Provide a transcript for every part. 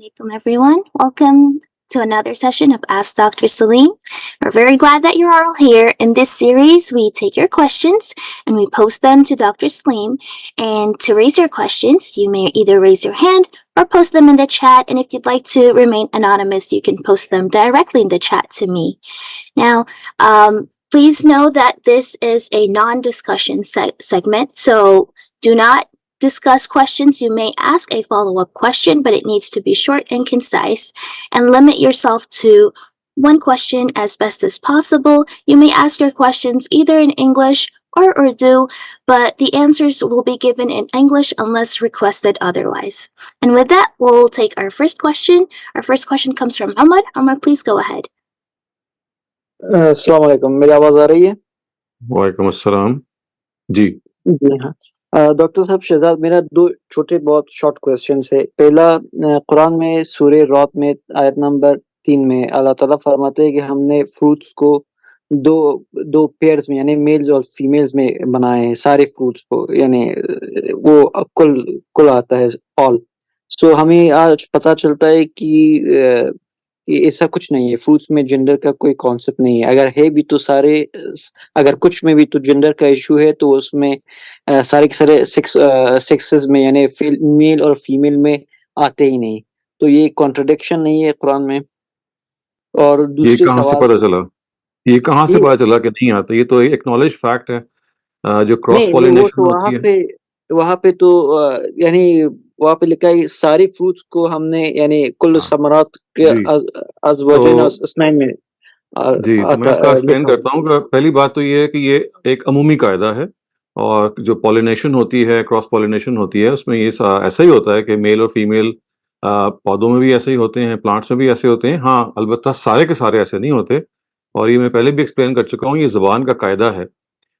alaikum, everyone. Welcome to another session of Ask Dr. Saleem. We're very glad that you're all here. In this series, we take your questions and we post them to Dr. Saleem. And to raise your questions, you may either raise your hand or post them in the chat. And if you'd like to remain anonymous, you can post them directly in the chat to me. Now, please know that this is a non-discussion segment, so do not discuss questions. You may ask a follow-up question, but it needs to be short and concise, and limit yourself to one question as best as possible. You may ask your questions either in English or Urdu, but the answers will be given in English unless requested otherwise. And with that, we'll take our first question. Our first question comes from Ahmed. Ahmed, please go ahead. अस्सलाम वालेकुम, मेरी आवाज़ आ रही है? वालेकुम अस्सलाम जी। जी हाँ। Doctor साहब शहजाद, मेरा दो छोटे बहुत शॉर्ट क्वेश्चंस है। पहला, कुरान में सूरह रात में आयत नंबर 3 में अल्लाह ताला फरमाते हैं कि हमने फ्रूट्स को दो पेयर्स में यानी मेल्स और फीमेल्स में बनाए हैं, सारे फ्रूट्स को, यानी वो कुल आता है ऑल। सो हमें आज पता चलता है कि ऐसा कुछ नहीं है, फ्रूट्स में जेंडर का कोई कॉन्सेप्ट नहीं है। अगर है भी तो अगर कुछ में भी तो जेंडर का इशू है, तो उसमें सारे के सारे सेक्सेस में यानी मेल और फीमेल में आते ही नहीं, तो ये कॉन्ट्रडिक्शन नहीं है कुरान में? और ये दूसरे कहाँ से सवाल पता चला? ये कहाँ से ये पता चला कि नहीं आता? ये तो एक एक्नॉलेज फैक्ट है, जो क्रॉस नहीं वो पॉलिनेशन तो होती है। वहाँ पे तो यानी वहाँ पे लिखा है सारे फ्रूट्स को हमने यानी कुल हाँ समरात के जी, अज़वाजिन तो अस्नाइन में जी, तो मैं इसका एक्सप्लेन लिखा हुआ करता हूँ कि पहली बात तो ये है कि ये एक अमूमी कायदा है, और जो पॉलिनेशन होती है, क्रॉस पॉलिनेशन होती है, उसमें ये ऐसा ही होता है कि मेल और फीमेल पौधों में भी ऐसे ही होते हैं, प्लांट्स में भी ऐसे होते हैं। हाँ, अलबत्ता सारे के सारे ऐसे नहीं होते, और ये मैं पहले भी एक्सप्लेन कर चुका हूँ। ये ज़बान का कायदा है।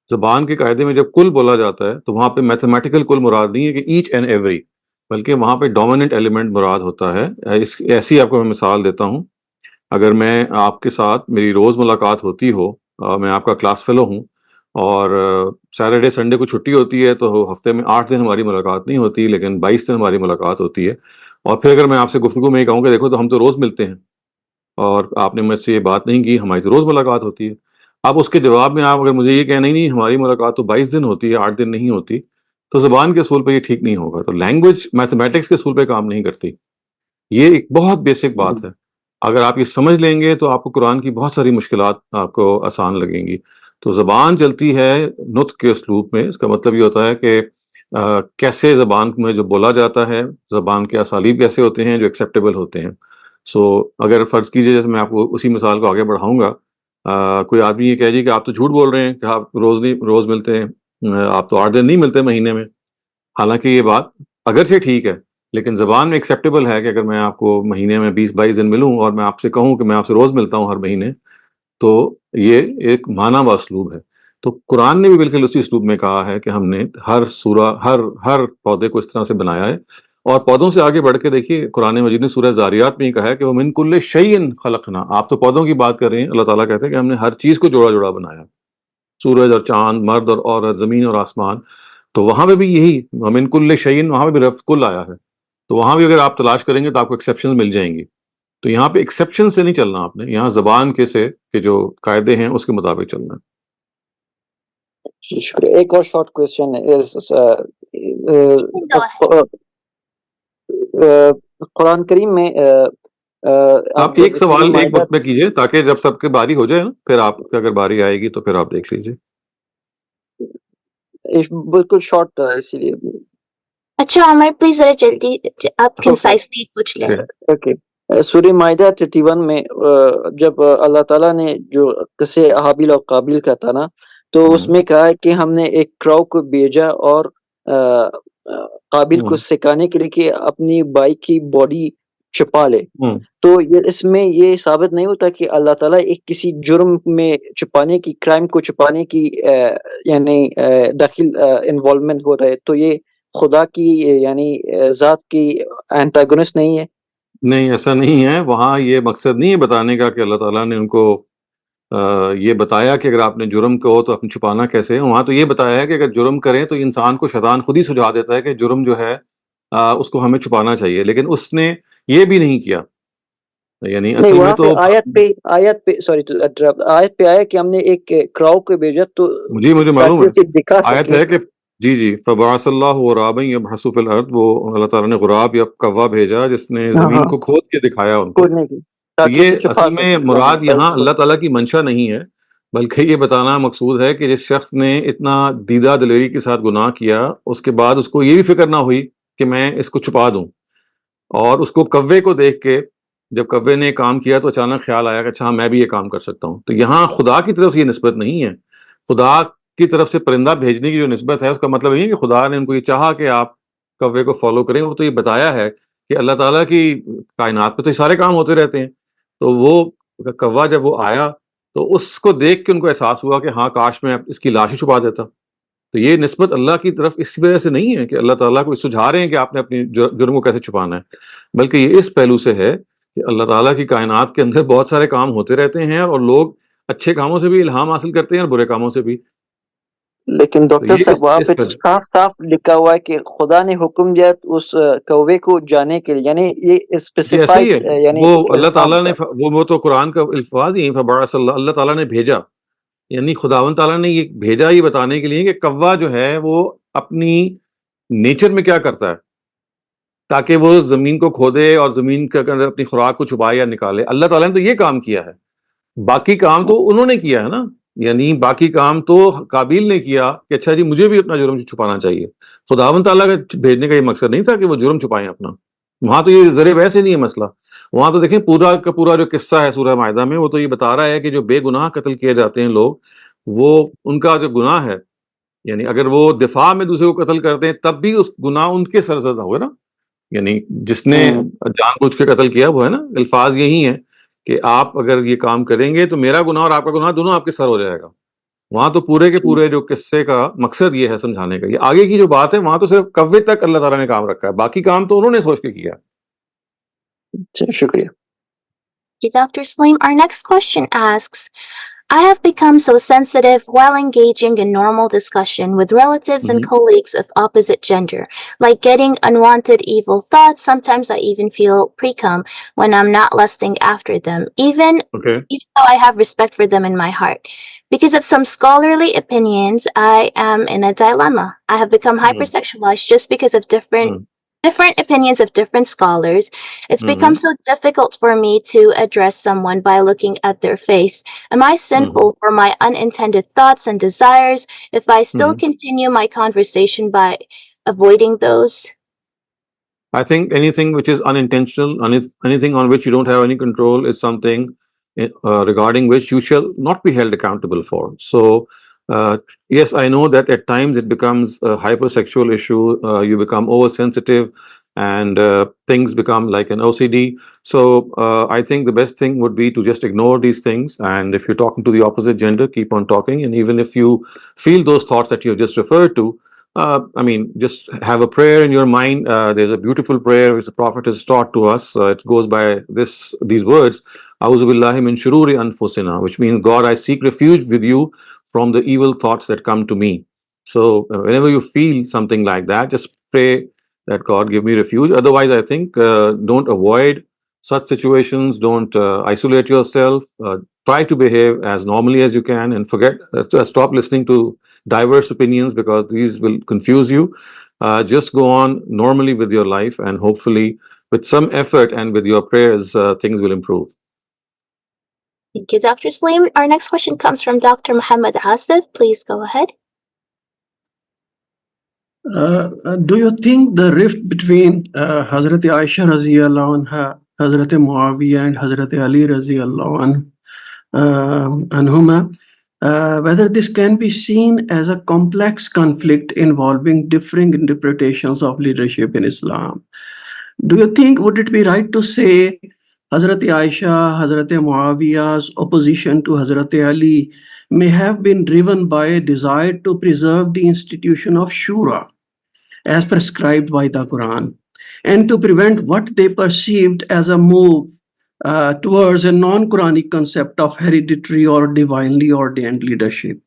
ज़बान के कायदे में जब कुल बोला जाता है, तो वहाँ पे मैथमेटिकल कुल मुराद नहीं है कि ईच एंड एवरी, बल्कि वहाँ पे डोमिनेंट एलिमेंट मुराद होता है। ऐसी आपको मैं मिसाल देता हूँ। अगर मैं आपके साथ मेरी रोज़ मुलाकात होती हो, मैं आपका क्लास फेलो हूँ, और सैटरडे संडे को छुट्टी होती है, तो हफ्ते में 8 दिन हमारी मुलाकात नहीं होती, लेकिन 22 दिन हमारी मुलाकात होती है। और फिर अगर मैं आपसे गुफ्तगू में ये कहूँ कि देखो, तो हम तो रोज़ मिलते हैं, और आपने मुझसे ये बात नहीं की, हमारी तो रोज़ मुलाकात होती है। अब उसके जवाब में आप अगर मुझे ये कहें, नहीं हमारी मुलाकात तो 22 दिन होती है, 8 दिन नहीं होती, तो ज़बान के असूल पे ये ठीक नहीं होगा। तो लैंग्वेज मैथमेटिक्स के असूल पे काम नहीं करती। ये एक बहुत बेसिक बात है। अगर आप ये समझ लेंगे, तो आपको कुरान की बहुत सारी मुश्किलात आपको आसान लगेंगी। तो ज़बान चलती है नुत्क़ के उसलूब में। इसका मतलब ये होता है कि कैसे ज़बान में जो बोला जाता है, ज़बान के असालीब कैसे होते हैं जो एक्सेप्टेबल होते हैं। सो अगर फ़र्ज़ कीजिए, जैसे मैं आपको उसी मिसाल को आगे बढ़ाऊँगा, कोई आदमी ये कहे जी कि आप तो झूठ बोल रहे हैं कि आप रोज़ मिलते हैं, आप तो 8 दिन नहीं मिलते महीने में। हालाँकि ये बात अगरचे ठीक है, लेकिन ज़बान में एक्सेप्टेबल है कि अगर मैं आपको महीने में 20-22 दिन मिलूँ और मैं आपसे कहूँ कि मैं आपसे रोज़ मिलता हूँ हर महीने, तो ये एक माना हुआ उसलूब है। तो कुरान ने भी बिल्कुल उसी उसलूब में कहा है कि हमने हर पौधे को इस तरह से बनाया है। और पौधों से आगे बढ़ के देखिए, कुरान मजीद ने सूरह ज़ारियात में ही कहा है कि वमिन कुल्लि शैइन खलक़ना। आप तो पौधों की बात कर रहे हैं, अल्लाह ताला कहते हैं कि हमने हर चीज़ को जोड़ा-जोड़ा बनाया। सूरज और चाँद, मर्द और औरत, ज़मीन और आसमान। तो वहाँ पे भी यही वमिन कुल्लि शैइन, वहाँ पे भी लफ्ज़ कुल आया है। तो वहाँ भी अगर आप तलाश करेंगे, तो आपको एक्सेप्शंस मिल जाएँगी। तो यहाँ पे एक्सेप्शन से नहीं चलना आपने, यहाँ ज़बान के जो कायदे हैं उसके मुताबिक चलना है। जी, शुक्रिया। एक और शॉर्ट क्वेश्चन है Go ahead. कुरान करीम में आप जब एक सूरह सवाल एक माइदा वक्त में कीजिए, ताकि जब सबके बारी हो जाए ना, फिर आपकी अगर बारी आएगी तो फिर आप देख लीजिए। बिल्कुल शॉर्ट था इसीलिए। अच्छा अमर, प्लीज जरा जल्दी आप ओके कंसाइसली पूछ लें। ओके। सूरह माइदा 31 में जब अल्लाह ताला ने जो किस्से हाबिल और काबिल का था ना, तो हम्म, उसमें कहा है कि हमने एक क्राउ को भेजा और काबिल को हम्म, सिखाने के लिए कि अपनी बाई की बॉडी छुपा ले। हम्म। तो इसमें ये साबित नहीं होता कि अल्लाह ताला एक किसी जुर्म में छुपाने की, क्राइम को छुपाने की यानी दाखिल इन्वॉल्वमेंट हो रहा है, तो ये खुदा की यानी ज़ात की एंटागोनिस्ट नहीं है? नहीं, ऐसा नहीं है। वहाँ ये मकसद नहीं है बताने का कि अल्लाह ताला ने उनको ये बताया कि अगर आपने जुर्म कहो तो आपने छुपाना कैसे है। वहाँ तो ये बताया है कि अगर जुर्म करें तो इंसान को शैतान खुद ही सुझा देता है कि जुर्म जो है उसको हमें छुपाना चाहिए। लेकिन उसने ये भी नहीं किया। यानी नहीं, असल में वहाँ पे तो आयत पे सॉरी टू इंटरप्ट, आयत पे आया कि हमने एक क्राउ को भेजा तो मुझे मालूम ताकि है, उसे दिखा आयत सके है कि जी फबासल्लाहु गुराबन यबहसु फिल अर्द, वो अल्लाह ताला ने गुराब या कौवा भेजा जिसने हाँ ज़मीन हाँ को खोद के दिखाया उनको। खोदने की, तो ताकि ये उसे छुपा असल सके। में हाँ हाँ मुराद यहाँ बिल्कुल। अल्लाह ताला की मंशा नहीं है, बल्कि ये बताना मकसूद है कि जिस शख्स ने इतना दीदा दिलेरी के साथ गुनाह किया, उसके बाद उसको ये भी फ़िक्र ना हुई कि मैं इसको छुपा दूँ। और उसको कौवे को देख के, जब कौवे ने काम किया तो अचानक ख्याल आया कि अच्छा मैं भी ये काम कर सकता हूँ। तो यहाँ खुदा की तरफ से ये निस्बत नहीं है। खुदा की तरफ से परिंदा भेजने की जो निस्बत है, उसका मतलब ये है कि खुदा ने उनको ये चाहा कि आप कौवे को फ़ॉलो करें। वो तो ये बताया है कि अल्लाह ताला की कायनात में तो ये सारे काम होते रहते हैं। तो वो कौवा जब वो आया, तो उसको देख के उनको एहसास हुआ कि हाँ, काश मैं इसकी लाश ही छुपा देता। तो ये निस्बत अल्लाह की तरफ इस वजह से नहीं है कि अल्लाह ताला को सुझा रहे हैं कि आपने अपनी जुर्म को कैसे छुपाना है, बल्कि ये इस पहलू से है कि अल्लाह ताला की कायनात के अंदर बहुत सारे काम होते रहते हैं और लोग अच्छे कामों से भी इल्हाम हासिल करते हैं और बुरे कामों से भी। लेकिन तो डॉक्टर ये साहब वहाँ इस पे तो पर साफ साफ लिखा हुआ है कि खुदा ने हुक्म दिया उस कौवे को जाने के लिए, यानी ये जी ऐसा ही है। स्पेसिफाइड यानी वो एक अल्लाह इल्हाम ताला ने था। वो तो कुरान का अल्फाज ही है, फबअसल्लाह, अल्लाह ताला ने भेजा। यानी खुदावन ताला ने ये भेजा ये बताने के लिए कि कौवा जो है वो अपनी नेचर में क्या करता है, ताकि वो ज़मीन को खोदे और ज़मीन के अंदर अपनी खुराक को छुपाए या निकाले। अल्लाह ताला ने तो ये काम किया है। बाकी काम तो उन्होंने किया है ना, यानी बाकी काम तो काबिल ने किया कि अच्छा जी मुझे भी अपना जुर्म छुपाना चाहिए। खुदावंद ताला का भेजने का ये मकसद नहीं था कि वो जुर्म छुपाएँ अपना। वहाँ तो ये ज़रे वैसे नहीं है मसला। वहाँ तो देखें पूरा का पूरा जो किस्सा है सूरह माइदा में, वो तो ये बता रहा है कि जो बेगुनाह कत्ल किए जाते हैं लोग, वो उनका जो गुनाह है, यानी अगर वो दिफा में दूसरे को कत्ल करते हैं तब भी उस गुनाह उनके सर ज़दा हुए ना। यानी जिसने हम्म, जानबूझ के कत्ल किया वो है ना, अल्फाज यही है कि आप अगर ये काम करेंगे तो मेरा गुनाह और आपका गुनाह दोनों आपके सर हो जाएगा। वहां तो पूरे के जी, पूरे जो किस्से का मकसद ये है समझाने का, ये आगे की जो बात है वहां तो सिर्फ कव्वे तक अल्लाह ताला ने काम रखा है, बाकी काम तो उन्होंने सोच के किया। अच्छा, शुक्रिया। Okay, Dr. Saleem, our next question asks, I have become so sensitive while engaging in normal discussion with relatives and hmm, colleagues of opposite gender, like getting unwanted evil thoughts. Sometimes I even feel precum when I'm not lusting after them, okay. even though I have respect for them in my heart. Because of some scholarly opinions, I am in a dilemma. I have become hmm, hypersexualized just because of hmm, different opinions of different scholars. It's become hmm, so difficult for me to address someone by looking at their face. Am I hmm, sinful for my unintended thoughts and desires if I still hmm. continue my conversation by avoiding those? I think anything which is unintentional, anything on which you don't have any control, is something regarding which you shall not be held accountable for. So, yes, I know that at times it becomes a hypersexual issue. You become oversensitive, and things become like an OCD. So, I think the best thing would be to just ignore these things. And if you're talking to the opposite gender, keep on talking. And even if you feel those thoughts that you have just referred to, I mean, just have a prayer in your mind. There's a beautiful prayer which the Prophet has taught to us. It goes by these words, "A'udhu billahi min shururi anfusina," which means, God, I seek refuge with you from the evil thoughts that come to me. So, whenever you feel something like that, just pray that God give me refuge. Otherwise, I think don't avoid such situations. Don't isolate yourself. Try to behave as normally as you can, and stop listening to diverse opinions, because these will confuse you. Just go on normally with your life, and hopefully, with some effort and with your prayers, things will improve. Thank you, Dr. Saleem. Our next question comes from Dr. Muhammad Asif. Please go ahead. Do you think the rift between Hazrat Aisha radiallahu anha, Hazrat Muawiyah and Hazrat Ali radiallahu anhuma, whether this can be seen as a complex conflict involving differing interpretations of leadership in Islam? Do you think, would it be right to say Hazrat Aisha, Hazrat Muawiyah's opposition to Hazrat Ali may have been driven by a desire to preserve the institution of Shura as prescribed by the Quran, and to prevent what they perceived as a move towards a non Quranic concept of hereditary or divinely ordained leadership?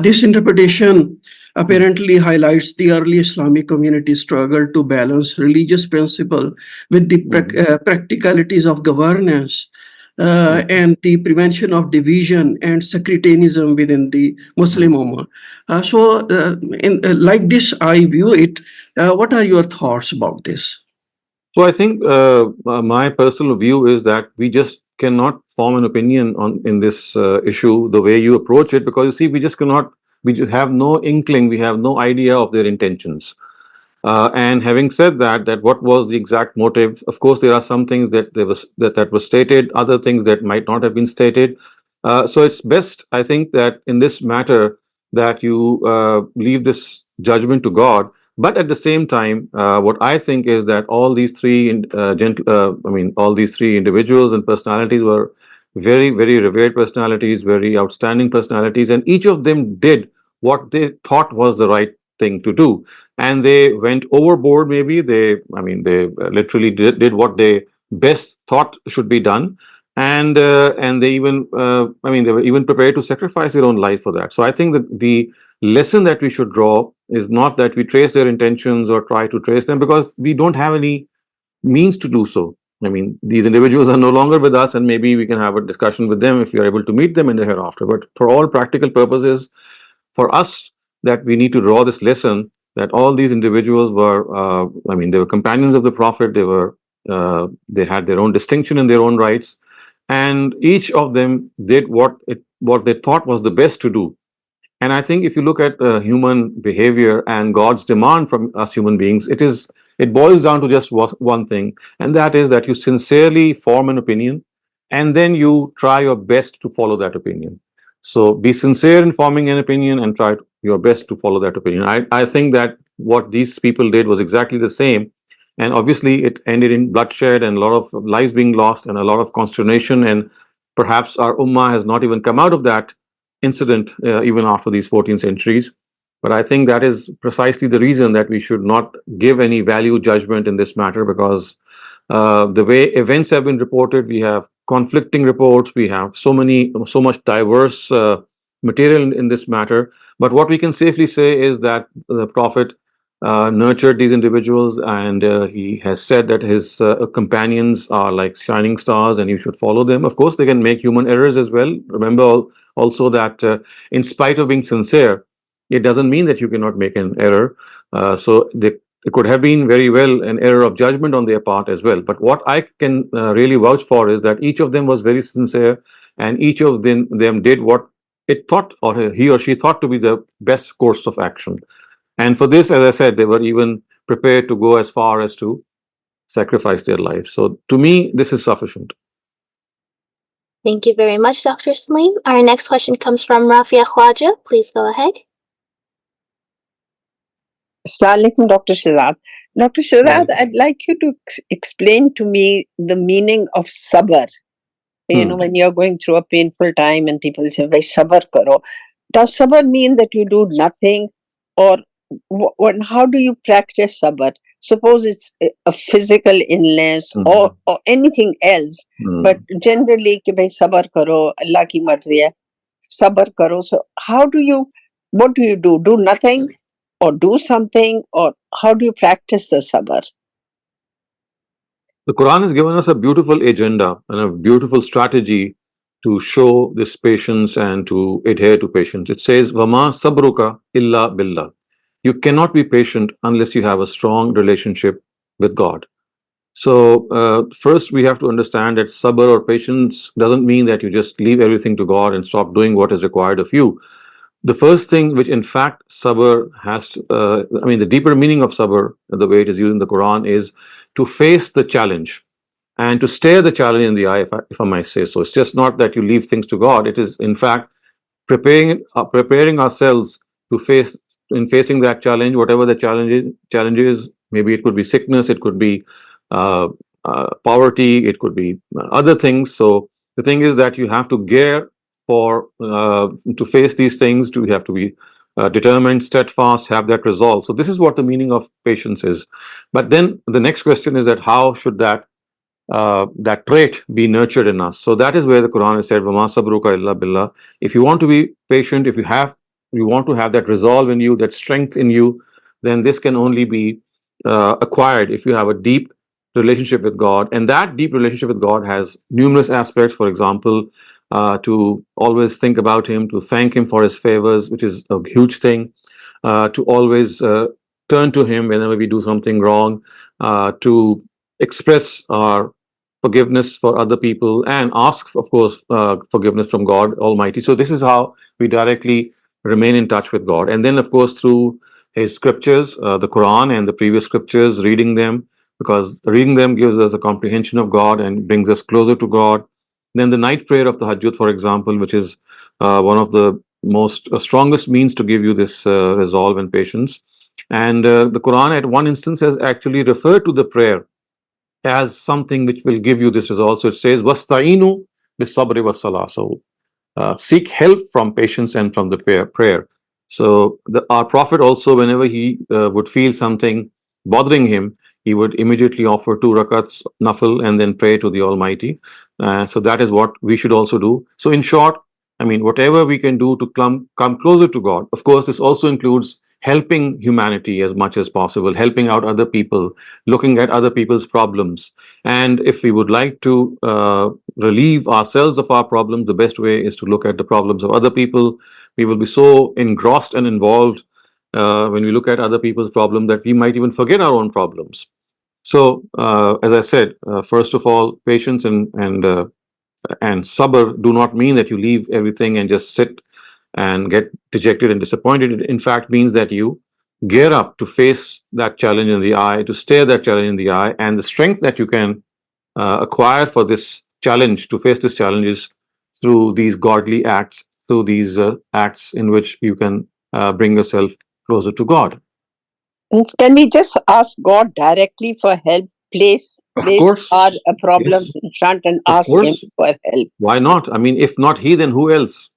This interpretation apparently highlights the early Islamic community struggle to balance religious principle with the practicalities of governance and the prevention of division and sectarianism within the Muslim Ummah. Like this, I view it. What are your thoughts about this? So I think my personal view is that we just cannot form an opinion on in this issue the way you approach it, because you see, we just cannot. We just have no inkling. We have no idea of their intentions. And having said that, that what was the exact motive? Of course, there are some things that there was that was stated, other things that might not have been stated. So it's best, I think, that in this matter that you leave this judgment to God. But at the same time, what I think is that all these all these three individuals and personalities were very, very revered personalities, very outstanding personalities, and each of them did what they thought was the right thing to do, and they went overboard. Maybe they literally did what they best thought should be done, and they even they were even prepared to sacrifice their own life for that. So I think that the lesson that we should draw is not that we trace their intentions or try to trace them, because we don't have any means to do so. I mean, these individuals are no longer with us, and maybe we can have a discussion with them if we are able to meet them in the hereafter. But for all practical purposes, for us, that we need to draw this lesson that all these individuals were, they were companions of the Prophet. They had their own distinction in their own rights, and each of them did what they thought was the best to do. And I think if you look at human behavior and God's demand from us human beings, it boils down to just one thing, and that is that you sincerely form an opinion, and then you try your best to follow that opinion. So be sincere in forming an opinion and try your best to follow that opinion. I think that what these people did was exactly the same. And obviously, it ended in bloodshed and a lot of lives being lost and a lot of consternation. And perhaps our ummah has not even come out of that incident even after these 14 centuries. But I think that is precisely the reason that we should not give any value judgment in this matter, because the way events have been reported, we have conflicting reports, we have so much diverse material in this matter. But what we can safely say is that the Prophet nurtured these individuals, and he has said that his companions are like shining stars and you should follow them. Of course, they can make human errors as well. Remember also that in spite of being sincere, it doesn't mean that you cannot make an error. So it could have been very well an error of judgment on their part as well. But what I can really vouch for is that each of them was very sincere, and each of them did what it thought, or he or she thought, to be the best course of action. And for this, as I said, they were even prepared to go as far as to sacrifice their lives. So to me, this is sufficient. Thank you very much, Dr. Saleem. Our next question comes from Rafia Khwaja. Please go ahead. Assalamu alaikum, Dr. Shehzad. Dr. Shehzad, I'd like you to explain to me the meaning of sabr. You know, when you're going through a painful time and people say, "Bhai, sabr karo." Does sabr mean that you do nothing, or how do you practice sabr? Suppose it's a physical illness or anything else, but generally, ki bhai sabr karo, Allah ki marzi hai, sabr karo. So what do you do? Do nothing, or do something, or how do you practice the sabr? The Quran has given us a beautiful agenda and a beautiful strategy to show this patience and to adhere to patience. It says, "Wama sabruka illa billah." You cannot be patient unless you have a strong relationship with God. So first we have to understand that sabr or patience doesn't mean that you just leave everything to God and stop doing what is required of you. The first thing which in fact sabr has, the deeper meaning of sabr, the way it is used in the Quran, is to face the challenge and to stare the challenge in the eye, if I might say so. It's just not that you leave things to God. It is in fact preparing ourselves to facing that challenge, whatever the challenge is. Maybe it could be sickness, it could be poverty, it could be other things. So the thing is that you have to gear for to face these things. You have to be determined, steadfast, have that resolve. So this is what the meaning of patience is. But then the next question is that how should that trait be nurtured in us? So that is where the Quran has said, "Wama sabruka illa billah." If you want to be patient, if you have you want to have that resolve in you, that strength in you, then this can only be acquired if you have a deep relationship with God. And that deep relationship with God has numerous aspects. For example, to always think about Him, to thank Him for His favors, which is a huge thing, to always turn to Him whenever we do something wrong, to express our forgiveness for other people, and ask, of course, forgiveness from God Almighty. So this is how we directly remain in touch with God. And then, of course, through His scriptures, the Quran and the previous scriptures, reading them, because reading them gives us a comprehension of God and brings us closer to God. Then the night prayer of the Tahajjud, for example, which is one of the most strongest means to give you this resolve and patience. And the Quran, at one instance, has actually referred to the prayer as something which will give you this resolve. So it says, "Wasta'inu bis-sabri was-salah." So seek help from patience and from the prayer. So our Prophet also, whenever he would feel something bothering him, he would immediately offer 2 rakats nafil and then pray to the Almighty. So that is what we should also do. So in short, I mean, whatever we can do to come closer to God. Of course, this also includes helping humanity as much as possible, helping out other people, looking at other people's problems. And if we would like to relieve ourselves of our problems, the best way is to look at the problems of other people. We will be so engrossed and involved when we look at other people's problems that we might even forget our own problems. So, as I said, first of all, patience and sabr do not mean that you leave everything and just sit and get dejected and disappointed. It in fact means that you gear up to face that challenge in the eye, to stare that challenge in the eye, and the strength that you can acquire for this challenge, to face this challenge, is through these godly acts, through these acts in which you can bring yourself closer to God. And can we just ask God directly for help? Place Of course. our problems Yes. in front and Of ask Him course. for help. Why not? I mean, if not He, then who else?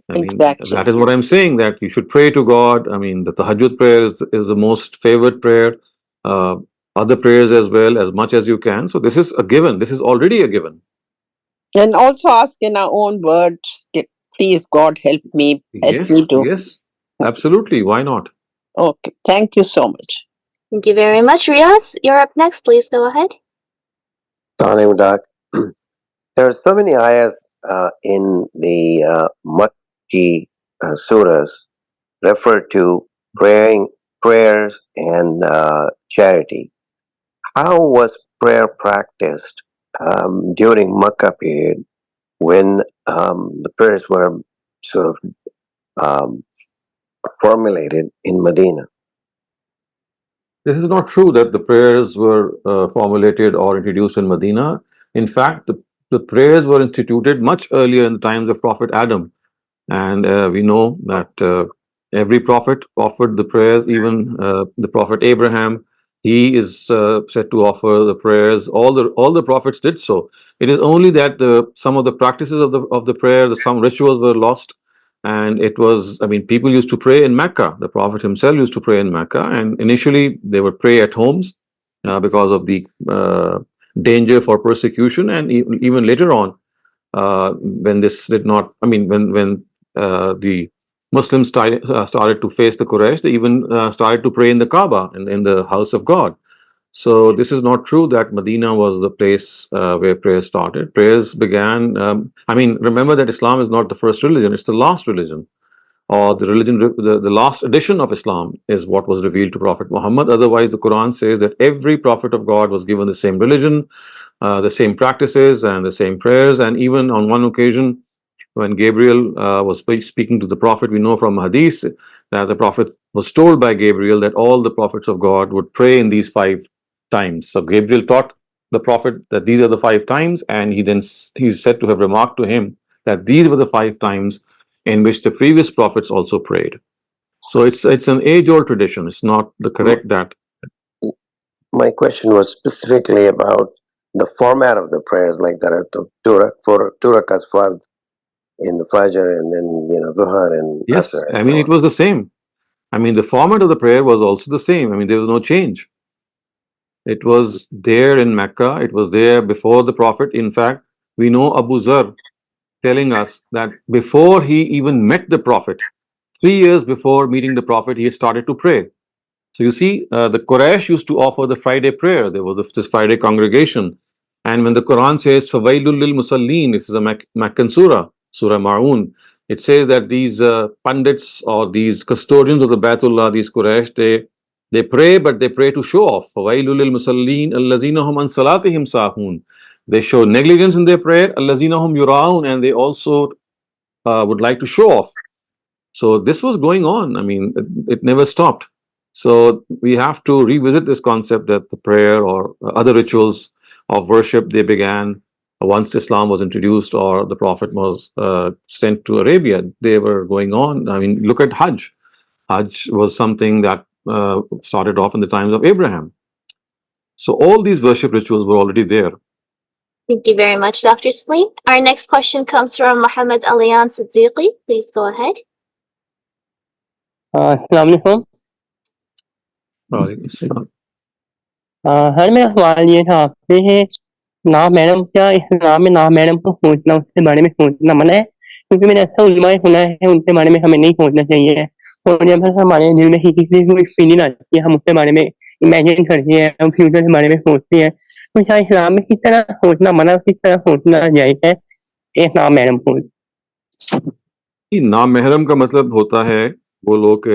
I mean, Exactly. that is what I'm saying, that you should pray to God. I mean, the Tahajjud prayer is the most favorite prayer. Other prayers as well, as much as you can. So this is a given. This is already a given. And also ask in our own words, please God help me Yes, to. yes, absolutely. Why not? Okay, thank you so much. Thank you very much, Riaz. You're up next. Please go ahead. Talim Doc. There are so many ayahs in the Makki surahs refer to prayers and charity. How was prayer practiced during Makkah period when the prayers were sort of um, formulated in Medina? This is not true that the prayers were formulated or introduced in Medina. In fact, the prayers were instituted much earlier in the times of Prophet Adam. And we know that every prophet offered the prayers, even the Prophet Abraham. He is said to offer the prayers. All the prophets did so. It is only that some of the practices of the prayer, some rituals were lost, and it was. I mean, people used to pray in Mecca. The Prophet himself used to pray in Mecca, and initially they would pray at homes because of the danger for persecution, and even later on, when this did not. I mean, when the Muslims started to face the Quraysh, they even started to pray in the Kaaba, in the house of God. So this is not true that Medina was the place where prayers started. Prayers began. I mean, remember that Islam is not the first religion; it's the last religion, or the religion, the last edition of Islam is what was revealed to Prophet Muhammad. Otherwise, the Quran says that every prophet of God was given the same religion, the same practices, and the same prayers. And even on one occasion, when Gabriel was speaking to the Prophet, we know from Hadith that the Prophet was told by Gabriel that all the prophets of God would pray in these 5 times. So Gabriel taught the Prophet that these are the 5 times, and he's said to have remarked to him that these were the 5 times in which the previous prophets also prayed. So it's an age-old tradition. It's not the correct that. My question was specifically about the format of the prayers, like there are two rakats fard in the Fajr, and then Dhuhr and Yes, Asr. I mean, it was the same. I mean, the format of the prayer was also the same. I mean, there was no change. It was there in Mecca. It was there before the Prophet. In fact, we know Abu Zar telling us that before he even met the Prophet, 3 years before meeting the Prophet, he started to pray. So you see, the Quraysh used to offer the Friday prayer. There was this Friday congregation. And when the Quran says, فَوَيْلٌ لِلْمُصَلِّينَ, this is a Meccan surah, Surah Ma'un, it says that these pundits or these custodians of the Baitullah, these Quraysh, they pray, but they pray to show off. فَوَيْلٌ لِلْمُصَلِّينَ الَّذِينَ هُمْ عَنْ صَلَاتِهِمْ سَاهُونَ. They show negligence in their prayer. الَّذِينَ هُمْ يُرَاءُونَ, and they also would like to show off. So this was going on. I mean, it never stopped. So we have to revisit this concept that the prayer or other rituals of worship, they began once Islam was introduced or the Prophet was sent to Arabia. They were going on. I mean, look at Hajj. Hajj was something that started off in the times of Abraham. So all these worship rituals were already there. Thank you very much, Dr. Saleem. Our next question comes from Muhammad Aliyan Siddiqui. Please go ahead. अस्सलाम वालेकुम। Waalaikum assalam. हर मेरा सवाल ये था आपसे है, ना madam, क्या इस्लाम में ना मैडम को सोचना, उसके बारे में सोचना मना है? क्योंकि मैंने ऐसा उलमाए सुना है उनके बारे में हमें नहीं सोचना चाहिए। और जब हमारे दिल में किसी कोई फीलिंग आती है, हम उसके बारे में इमेजिन करते हैं, हम फ्यूचर के बारे में सोचते हैं, तो क्या इस्लाम में किस तरह सोचना मना, किस तरह सोचना जायज़ है एक ना मैडम को? नामहरम का मतलब होता है वो लोग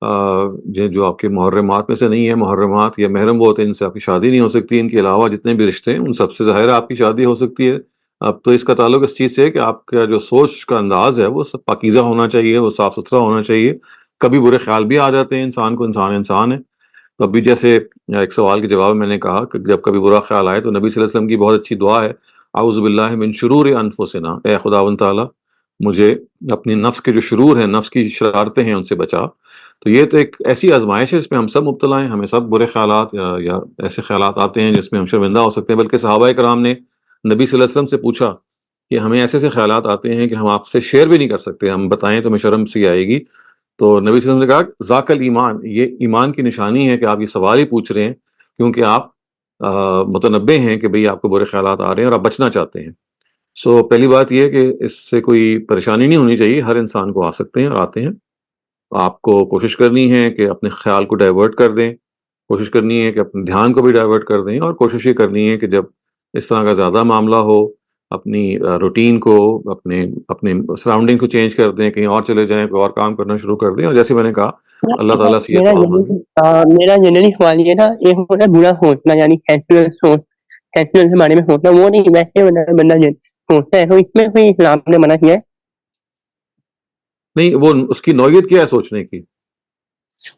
जो आपके मुहर्रमात में से नहीं है। मुहर्रमात या महरम वो होते हैं जिनसे आपकी शादी नहीं हो सकती। इनके अलावा जितने भी रिश्ते हैं उन सबसे ज़ाहिर है आपकी शादी हो सकती है। अब तो इसका ताल्लुक इस चीज़ से है कि आपका जो सोच का अंदाज़ है वो सब पाकीज़ा होना चाहिए, वो साफ़ सुथरा होना चाहिए। कभी बुरे ख्याल भी आ जाते हैं इंसान को, इंसान है। तो अभी जैसे एक सवाल के जवाब में मैंने कहा कि जब कभी बुरा ख्याल आए तो नबी सल्लल्लाहु अलैहि वसल्लम की बहुत अच्छी दुआ है, आऊज़ु बिल्लाहि मिन शुरूरि अनफुसिना, ए खुदावंद ताला मुझे अपनी नफ्स के जो शुरूर हैं, नफ्स की शरारतें हैं, उनसे बचा। तो ये तो एक ऐसी आजमाइश है जिसमें हम सब मुब्तला हैं। हमें सब बुरे ख्यालात या ऐसे ख्यालात आते हैं जिसमें हम शर्मिंदा हो सकते हैं। बल्कि सहाबाए कराम ने नबी सल्लल्लाहु अलैहि वसल्लम से पूछा कि हमें ऐसे ख्यालात आते हैं कि हम आपसे शेयर भी नहीं कर सकते, हम बताएं तो हमें शर्म सी आएगी। तो नबी सल्लल्लाहु अलैहि वसल्लम ने कहा ज़ाकल ईमान, ये ईमान की निशानी है कि आप ये सवाल ही पूछ रहे हैं क्योंकि आप मुतनब्बे हैं कि भाई आपको बुरे ख्यालात आ रहे हैं और आप बचना चाहते हैं। सो पहली बात यह है कि इससे कोई परेशानी नहीं होनी चाहिए, हर इंसान को आ सकते हैं और आते हैं। आपको कोशिश करनी है कि अपने ख्याल को डाइवर्ट कर दें, कोशिश करनी है कि अपने ध्यान को भी डाइवर्ट कर दें, और कोशिश ये करनी है कि जब इस तरह का ज़्यादा मामला हो, अपनी रूटीन को, अपने अपने सराउंडिंग को चेंज कर दें, कहीं और चले जाएं, कोई और काम करना शुरू कर दें। और जैसे मैंने कहा, अल्लाह ताला से ये दुआ मांगें। मेरा जनरली सवाल ये था, एक होता है बुरा सोचना, यानी कैजुअल के बारे में सोचना, वो नहीं, वैसे बंदा सोचता है, तो इसमें कोई इस्लाम ने मना किया है? नहीं, वो उसकी नौयत क्या है सोचने की?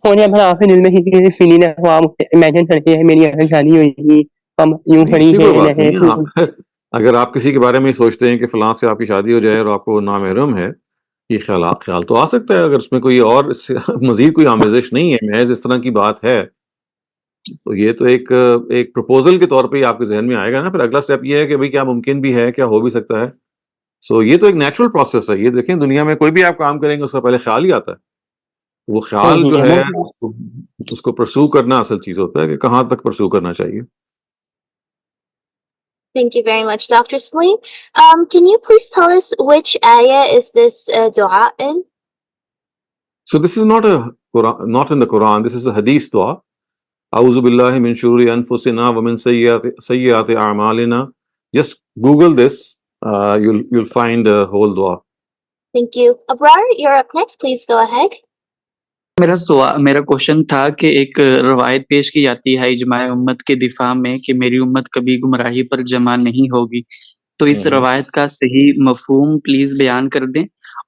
और जब आपके दिल में किसी की फीलिंग है, वो आप इमेजिन करते हैं मेरी ऐसी शादी हुई, हम यूं खड़ी ऐसी कोई है बात नहीं है। आप अगर आप किसी के बारे में सोचते हैं कि फलां से आपकी शादी हो जाए और आपको नामहरम है, ये ख्याल तो आ सकता है। अगर उसमें कोई और मजीद कोई आमेजिश नहीं है, महज इस तरह की बात है, तो ये तो एक प्रपोजल के तौर पे ही आपके जहन में आएगा ना। फिर अगला स्टेप ये है कि भाई क्या मुमकिन भी है, क्या हो भी सकता है। सो ये तो एक नेचुरल प्रोसेस है। ये देखें, दुनिया में कोई भी आप काम करेंगे उसका पहले ख्याल ही आता है। वो ख्याल जो है उसको परस्यू करना असल चीज होता है कि कहाँ तक परस्यू करना चाहिए। Thank you very much, Dr. Saleem. Can you please tell us which ayah is this dua in? So this is not in the Quran. This is a hadith dua. A'udhu billahi min shururi anfusina wa min sayyiati a'malina. Just Google this. You'll find the whole dua. Thank you. Abrar, you're up next. Please go ahead. मेरा question था कि एक रवायत पेश की जाती है इजमाए उम्मत के दिफा में कि मेरी उम्मत कभी गुमराही पर जमा नहीं होगी, तो इस रवायत का सही मफहूम प्लीज बयान कर दें।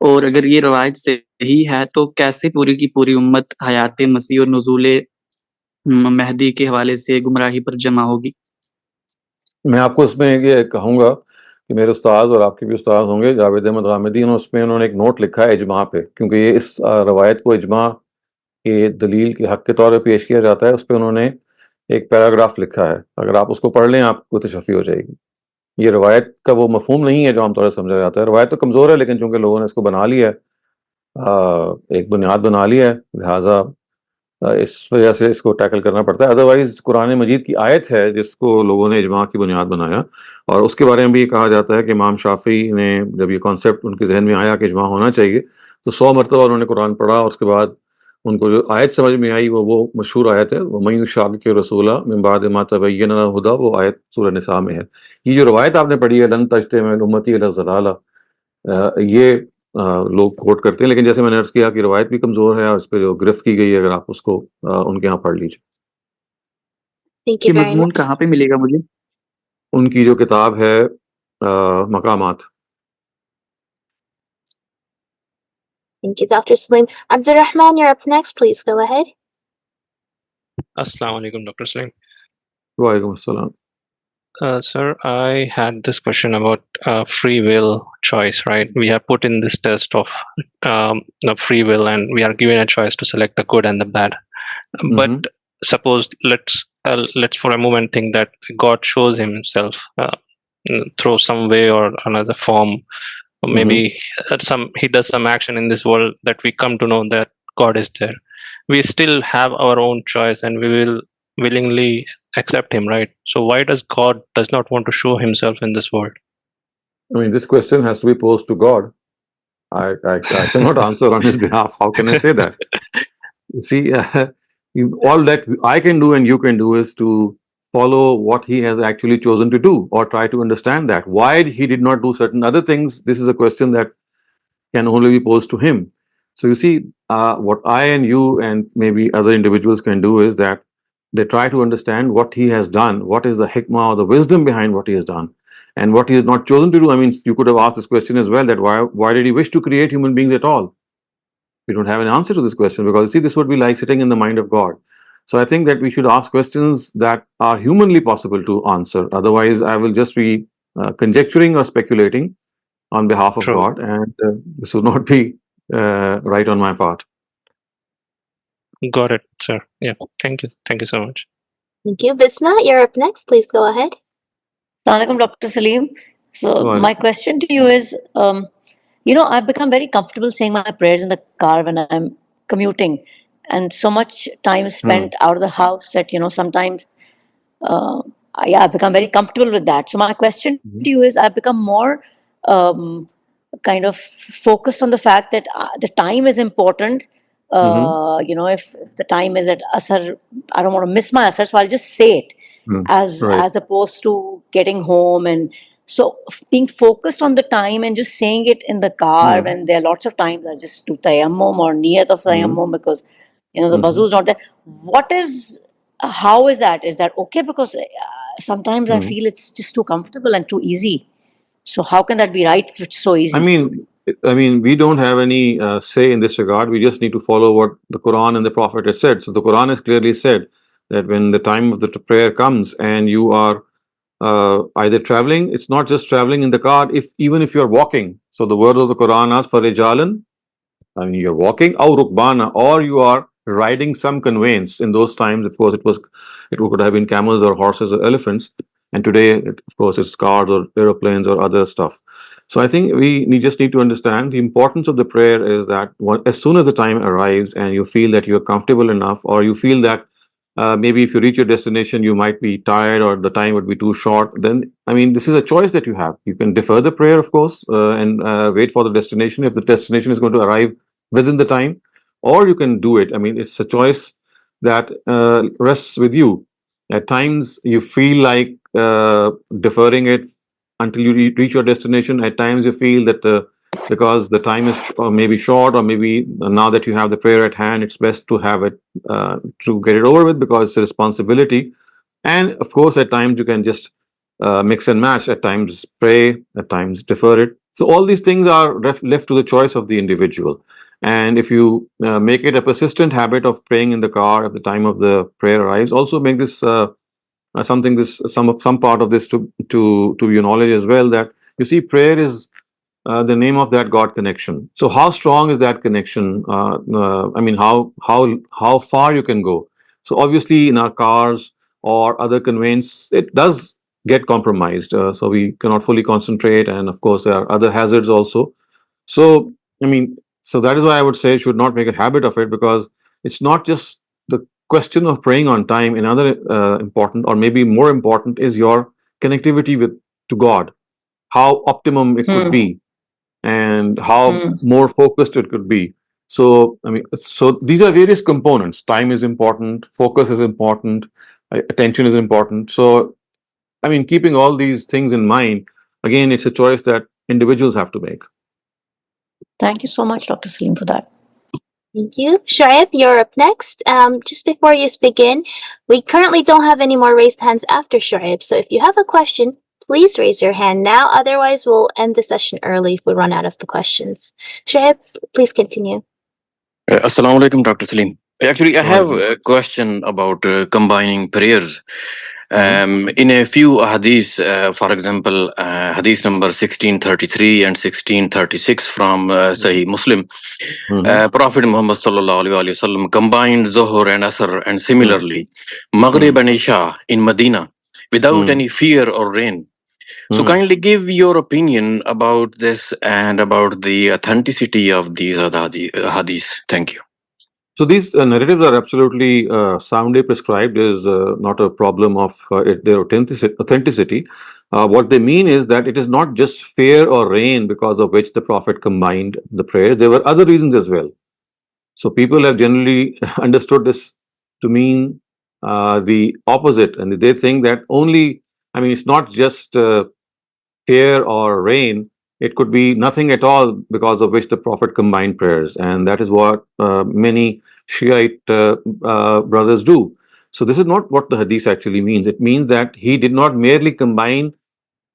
और अगर ये रवायत सही है तो कैसे पूरी की पूरी उम्मत हयात मसीह और नुज़ूल महदी के हवाले से गुमराही पर जमा होगी? मैं आपको इसमें ये कहूँगा कि मेरे उस्ताद और आपके भी उस्ताद होंगे, जावेद अहमद गामिदी, उसमें उन्होंने एक नोट लिखा है इजमा पे, क्योंकि ये इस रवायत को इजमा के दलील के हक के तौर पे पेश किया जाता है। उस पर उन्होंने एक पैराग्राफ लिखा है, अगर आप उसको पढ़ लें आपको तशफ़ी हो जाएगी। ये रवायत का वो मफहूम नहीं है जो आमतौर से समझा जाता है। रवायत तो कमज़ोर है, लेकिन चूँकि लोगों ने इसको बना लिया है, एक बुनियाद बना लिया है, लिहाजा इस वजह से इसको टैकल करना पड़ता है। अदरवाइज़ कुरान मजीद की आयत है जिसको लोगों ने इजमा की बुनियाद बनाया, और उसके बारे में भी कहा जाता है कि इमाम शाफी ने जब ये कॉन्सेप्ट उनके जहन में आया कि इजमा होना चाहिए, तो 100 मरतबा उन्होंने कुरान पढ़ा और उसके बाद उनको जो आयत समझ में आई वो मशहूर आयत है, वमन युशाक़िक़ि रसूला मिन बअदि मा तबय्यन लहुल हुदा, वो आयत सूरह निसा में है। ये जो रवायत आपने पढ़ी है, लन तज्तमिअ उम्मती अला ज़लाला, ये लोग कोट करते हैं, लेकिन जैसे मैंने अर्ज़ किया कि रवायत भी कमज़ोर है और इस पे जो गिरफ्त की गई है, अगर आप उसको उनके यहाँ पढ़ लीजिए। Thank ये you very मज़मून much. कहाँ पे मिलेगा मुझे? उनकी जो किताब है मकामात। Thank you, Dr. Saleem. Abdurrahman, you're up next. Please go ahead. Assalamu alaikum, Dr. Saleem. वालेकुम अस्सलाम। Sir, I had this question about free will choice, right? We are put in this test of free will, and we are given a choice to select the good and the bad. But suppose let's for a moment think that God shows himself through some way or another form, or maybe he does some action in this world that we come to know that God is there. We still have our own choice, and we will willingly accept him, right? So why does God does not want to show himself in this world? I mean, this question has to be posed to God. I cannot answer on his behalf. How can I say that? You see, all that I can do and you can do is to follow what he has actually chosen to do, or try to understand that. Why he did not do certain other things, this is a question that can only be posed to him. So you see, what I and you and maybe other individuals can do is that they try to understand what he has done, what is the hikmah or the wisdom behind what he has done, and what he has not chosen to do. I mean, you could have asked this question as well, that why did he wish to create human beings at all? We don't have an answer to this question, because see, this would be like sitting in the mind of God. So I think that we should ask questions that are humanly possible to answer. Otherwise, I will just be conjecturing or speculating on behalf of True. God, and this would not be right on my part. Got it, sir. Yeah, thank you. Thank you so much. Thank you. Bisma, you're up next. Please go ahead. Assalamualaikum, Dr. Saleem. So my question to you is, I've become very comfortable saying my prayers in the car when I'm commuting, and so much time spent out of the house that, sometimes, I've become very comfortable with that. So my question to you is, I've become more kind of focused on the fact that the time is important. If the time is at Asar, I don't want to miss my Asar, so I'll just say it as opposed to getting home. And so being focused on the time and just saying it in the car when there are lots of times I just do tayammum or niyat of tayammum because the wuzu is not there. How is that? Is that okay? Because sometimes I feel it's just too comfortable and too easy. So how can that be right if it's so easy? I mean, we don't have any say in this regard. We just need to follow what the Quran and the Prophet has said. So the Quran has clearly said that when the time of the prayer comes and you are either traveling, it's not just traveling in the car, even if you're walking. So the words of the Quran are farijalan, I mean, you're walking, or rukbana, or you are riding some conveyance. In those times, of course, it could have been camels or horses or elephants, and today, of course, it's cars or aeroplanes or other stuff. So I think we just need to understand the importance of the prayer is that as soon as the time arrives and you feel that you're comfortable enough, or you feel that maybe if you reach your destination, you might be tired or the time would be too short, then, I mean, this is a choice that you have. You can defer the prayer, of course, and wait for the destination if the destination is going to arrive within the time, or you can do it. I mean, it's a choice that rests with you. At times, you feel like deferring it until you reach your destination. At times, you feel that because the time is maybe short, or maybe now that you have the prayer at hand, it's best to have it to get it over with because it's a responsibility. And of course, at times you can just mix and match. At times pray, at times defer it. So all these things are left to the choice of the individual. And if you make it a persistent habit of praying in the car at the time of the prayer arrives, also make this some part of this to your knowledge as well, that you see prayer is the name of that God connection. So how strong is that connection? I mean, how far you can go. So obviously in our cars or other conveyance, it does get compromised. So we cannot fully concentrate, and of course there are other hazards also. So I mean, so that is why I would say should not make a habit of it, because it's not just the question of praying on time. Another important, or maybe more important, is your connectivity to God, how optimum it could be. and how Hmm. more focused it could be. So I mean, so these are various components. Time is important, focus is important, attention is important. So I mean, keeping all these things in mind, again, it's a choice that individuals have to make. Thank you so much, Dr. Saleem, for that. Thank you. Shoaib, you're up next. Just before you begin, we currently don't have any more raised hands after Shoaib, so if you have a question, please raise your hand now. Otherwise, we'll end the session early if we run out of the questions. Shoaib, please continue. Assalamu alaikum, Dr. Saleem. Actually, I have Walaikum. a question about combining prayers. Mhm. In a few hadiths, for example, hadith number 1633 and 1636 from Sahih Muslim, Mhm. Prophet Muhammad sallallahu alaihi wasallam combined Zuhur and Asr and Mhm. similarly Maghrib and Isha in Medina without Mhm. any fear or rain. So Mhm. kindly give your opinion about this and about the authenticity of these hadiths. Thank you. So these narratives are absolutely soundly prescribed. Is not a problem of their authenticity. What they mean is that it is not just fear or rain because of which the Prophet combined the prayers. There were other reasons as well. So people have generally understood this to mean the opposite, and they think that only, I mean, it's not just fear or rain. It could be nothing at all because of which the Prophet combined prayers, and that is what many Shiite brothers do. So this is not what the hadith actually means. It means that he did not merely combine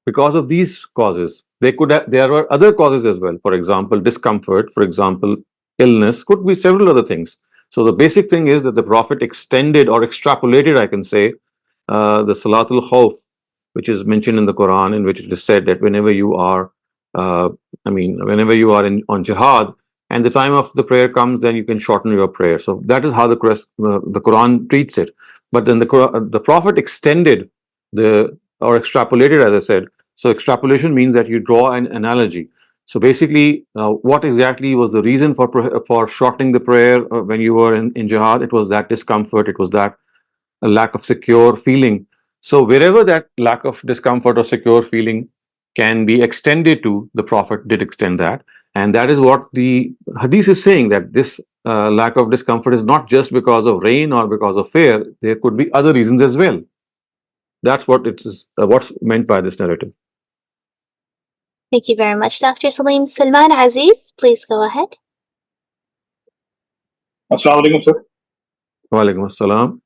because of these causes. There were other causes as well. For example, discomfort. For example, illness. Could be several other things. So the basic thing is that the Prophet extended or extrapolated, I can say, the Salatul Khawf, which is mentioned in the Quran, in which it is said that whenever you are, whenever you are on jihad, and the time of the prayer comes, then you can shorten your prayer. So that is how the Quran treats it. But then the Prophet extended or extrapolated, as I said. So extrapolation means that you draw an analogy. So basically, what exactly was the reason for shortening the prayer when you were in jihad? It was that discomfort. It was that a lack of secure feeling. So wherever that lack of discomfort or secure feeling can be extended to, the Prophet did extend that. And that is what the hadith is saying, that this lack of discomfort is not just because of rain or because of fear. There could be other reasons as well. That's what it is. What's meant by this narrative. Thank you very much, Dr. Saleem. Salman Aziz, please go ahead. अस्सलाम वालेकुम sir. वालेकुम अस्सलाम।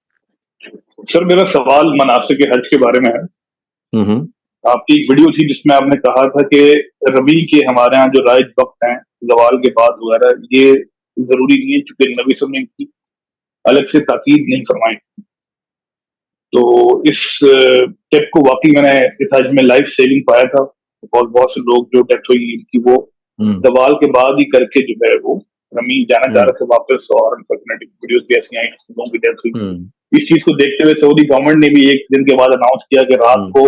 Sir मेरा सवाल मनासिक हज के बारे में है। आपकी एक वीडियो थी जिसमें आपने कहा था कि रबी के हमारे यहाँ जो राइज वक्त हैं ज़वाल के बाद वगैरह, ये जरूरी नहीं है क्योंकि नबी सल्लल्लाहु अलैहि वसल्लम की अलग से ताकीद नहीं फरमाई। तो इस टिप को वाकई मैंने इस हज में लाइव सेलिंग पाया था। बहुत से लोग जो डेथ हुई इनकी वो ज़वाल के बाद ही करके जो है वो रमी जाना चाह रहे थे वापस, और अनफॉर्चुनेटली वीडियोस भी ऐसी आई लोगों की डेथ हुई। इस चीज को देखते हुए सऊदी गवर्नमेंट ने भी एक दिन के बाद अनाउंस किया कि रात को